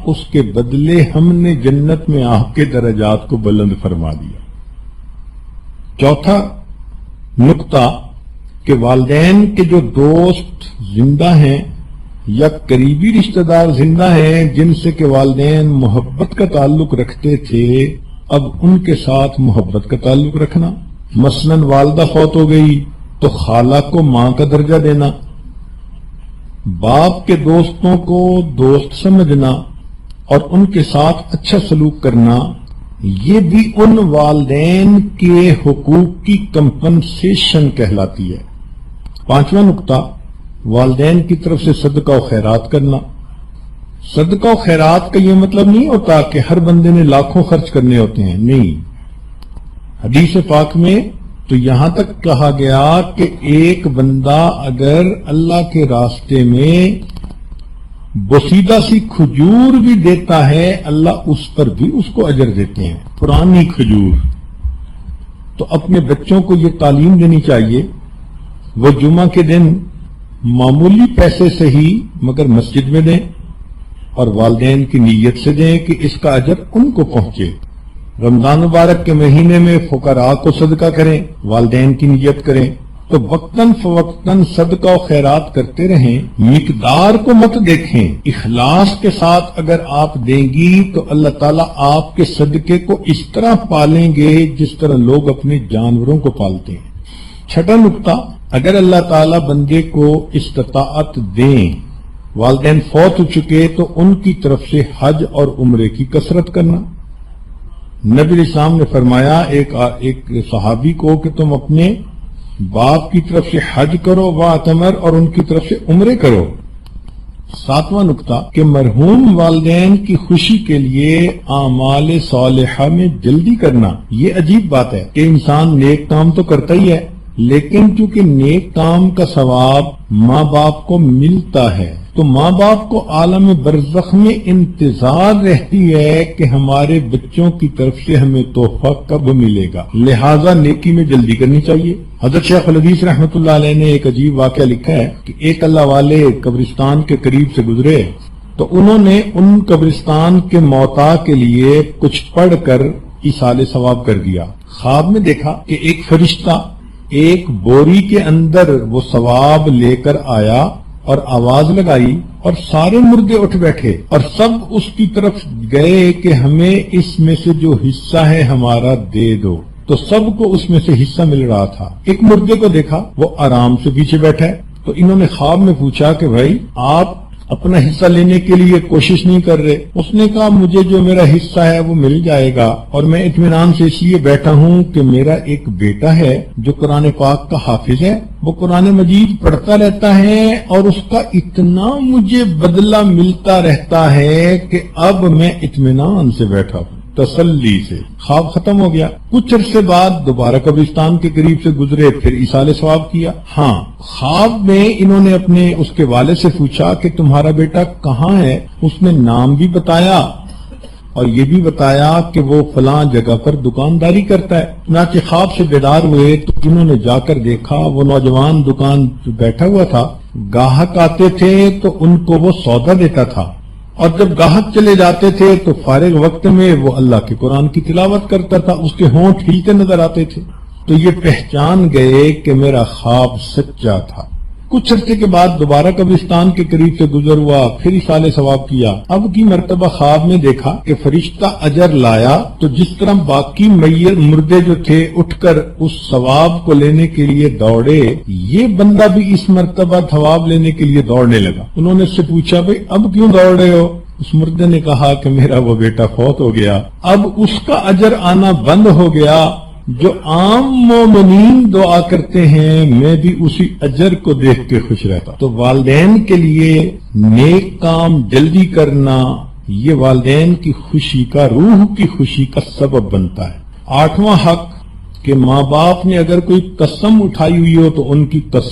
اس کے بدلے ہم نے جنت میں آپ کے درجات کو بلند فرما دیا۔ چوتھا نقطہ کہ والدین کے جو دوست زندہ ہیں یا قریبی رشتہ دار زندہ ہیں جن سے کہ والدین محبت کا تعلق رکھتے تھے، اب ان کے ساتھ محبت کا تعلق رکھنا۔ مثلا والدہ فوت ہو گئی تو خالہ کو ماں کا درجہ دینا، باپ کے دوستوں کو دوست سمجھنا اور ان کے ساتھ اچھا سلوک کرنا، یہ بھی ان والدین کے حقوق کی کمپنسیشن کہلاتی ہے۔ پانچواں نقطہ، والدین کی طرف سے صدقہ و خیرات کرنا۔ صدقہ و خیرات کا یہ مطلب نہیں ہوتا کہ ہر بندے نے لاکھوں خرچ کرنے ہوتے ہیں، نہیں۔ حدیث پاک میں تو یہاں تک کہا گیا کہ ایک بندہ اگر اللہ کے راستے میں بسیدہ سی کھجور بھی دیتا ہے، اللہ اس پر بھی اس کو اجر دیتے ہیں، پرانی کھجور۔ تو اپنے بچوں کو یہ تعلیم دینی چاہیے، وہ جمعہ کے دن معمولی پیسے سے ہی مگر مسجد میں دیں، اور والدین کی نیت سے دیں کہ اس کا اجر ان کو پہنچے۔ رمضان مبارک کے مہینے میں فقراء کو صدقہ کریں، والدین کی نیت کریں، تو وقتاً فوقتاً صدقہ و خیرات کرتے رہیں، مقدار کو مت دیکھیں، اخلاص کے ساتھ اگر آپ دیں گی تو اللہ تعالیٰ آپ کے صدقے کو اس طرح پالیں گے جس طرح لوگ اپنے جانوروں کو پالتے ہیں۔ چھٹا نقطہ، اگر اللہ تعالیٰ بندے کو استطاعت دیں، والدین فوت ہو چکے تو ان کی طرف سے حج اور عمرے کی کثرت کرنا۔ نبی اسلام نے فرمایا ایک صحابی کو کہ تم اپنے باپ کی طرف سے حج کرو واعتمر اور ان کی طرف سے عمرے کرو۔ ساتواں نقطہ کہ مرحوم والدین کی خوشی کے لیے اعمال صالحہ میں جلدی کرنا۔ یہ عجیب بات ہے کہ انسان نیک کام تو کرتا ہی ہے، لیکن چونکہ نیک کام کا ثواب ماں باپ کو ملتا ہے تو ماں باپ کو عالم برزخ میں انتظار رہتی ہے کہ ہمارے بچوں کی طرف سے ہمیں تحفہ کب ملے گا، لہذا نیکی میں جلدی کرنی چاہیے۔ حضرت شیخ الحدیث رحمۃ اللہ علیہ نے ایک عجیب واقعہ لکھا ہے کہ ایک اللہ والے قبرستان کے قریب سے گزرے تو انہوں نے ان قبرستان کے موتا کے لیے کچھ پڑھ کر ایصال ثواب کر دیا۔ خواب میں دیکھا کہ ایک فرشتہ ایک بوری کے اندر وہ ثواب لے کر آیا اور آواز لگائی اور سارے مردے اٹھ بیٹھے اور سب اس کی طرف گئے کہ ہمیں اس میں سے جو حصہ ہے ہمارا دے دو، تو سب کو اس میں سے حصہ مل رہا تھا۔ ایک مردے کو دیکھا وہ آرام سے پیچھے بیٹھا ہے، تو انہوں نے خواب میں پوچھا کہ بھائی آپ اپنا حصہ لینے کے لیے کوشش نہیں کر رہے؟ اس نے کہا مجھے جو میرا حصہ ہے وہ مل جائے گا، اور میں اطمینان سے اس لیے بیٹھا ہوں کہ میرا ایک بیٹا ہے جو قرآن پاک کا حافظ ہے، وہ قرآن مجید پڑھتا رہتا ہے اور اس کا اتنا مجھے بدلہ ملتا رہتا ہے کہ اب میں اطمینان سے بیٹھا ہوں، تسلی سے۔ خواب ختم ہو گیا۔ کچھ عرصے بعد دوبارہ قبرستان کے قریب سے گزرے، پھر ایصال ثواب کیا۔ ہاں، خواب میں انہوں نے اپنے اس کے والد سے پوچھا کہ تمہارا بیٹا کہاں ہے؟ اس نے نام بھی بتایا اور یہ بھی بتایا کہ وہ فلاں جگہ پر دکانداری کرتا ہے۔ چنانچہ خواب سے بیدار ہوئے تو انہوں نے جا کر دیکھا وہ نوجوان دکان پہ بیٹھا ہوا تھا، گاہک آتے تھے تو ان کو وہ سودا دیتا تھا، اور جب گاہک چلے جاتے تھے تو فارغ وقت میں وہ اللہ کے قرآن کی تلاوت کرتا تھا، اس کے ہونٹ ہلتے نظر آتے تھے۔ تو یہ پہچان گئے کہ میرا خواب سچا تھا۔ کچھ عرصے کے بعد دوبارہ قبرستان کے قریب سے گزر ہوا، پھر ایصال ثواب کیا۔ اب کی مرتبہ خواب میں دیکھا کہ فرشتہ اجر لایا تو جس طرح باقی مردے جو تھے اٹھ کر اس ثواب کو لینے کے لیے دوڑے، یہ بندہ بھی اس مرتبہ ثواب لینے کے لیے دوڑنے لگا۔ انہوں نے اس سے پوچھا بھئی اب کیوں دوڑ رہے ہو؟ اس مردے نے کہا کہ میرا وہ بیٹا فوت ہو گیا، اب اس کا اجر آنا بند ہو گیا۔ جو عام مومنین دعا کرتے ہیں میں بھی اسی اجر کو دیکھ کے خوش رہتا۔ تو والدین کے لیے نیک کام جلدی کرنا یہ والدین کی خوشی کا، روح کی خوشی کا سبب بنتا ہے۔ آٹھواں حق کہ ماں باپ نے اگر کوئی قسم اٹھائی ہوئی ہو تو ان کی قسم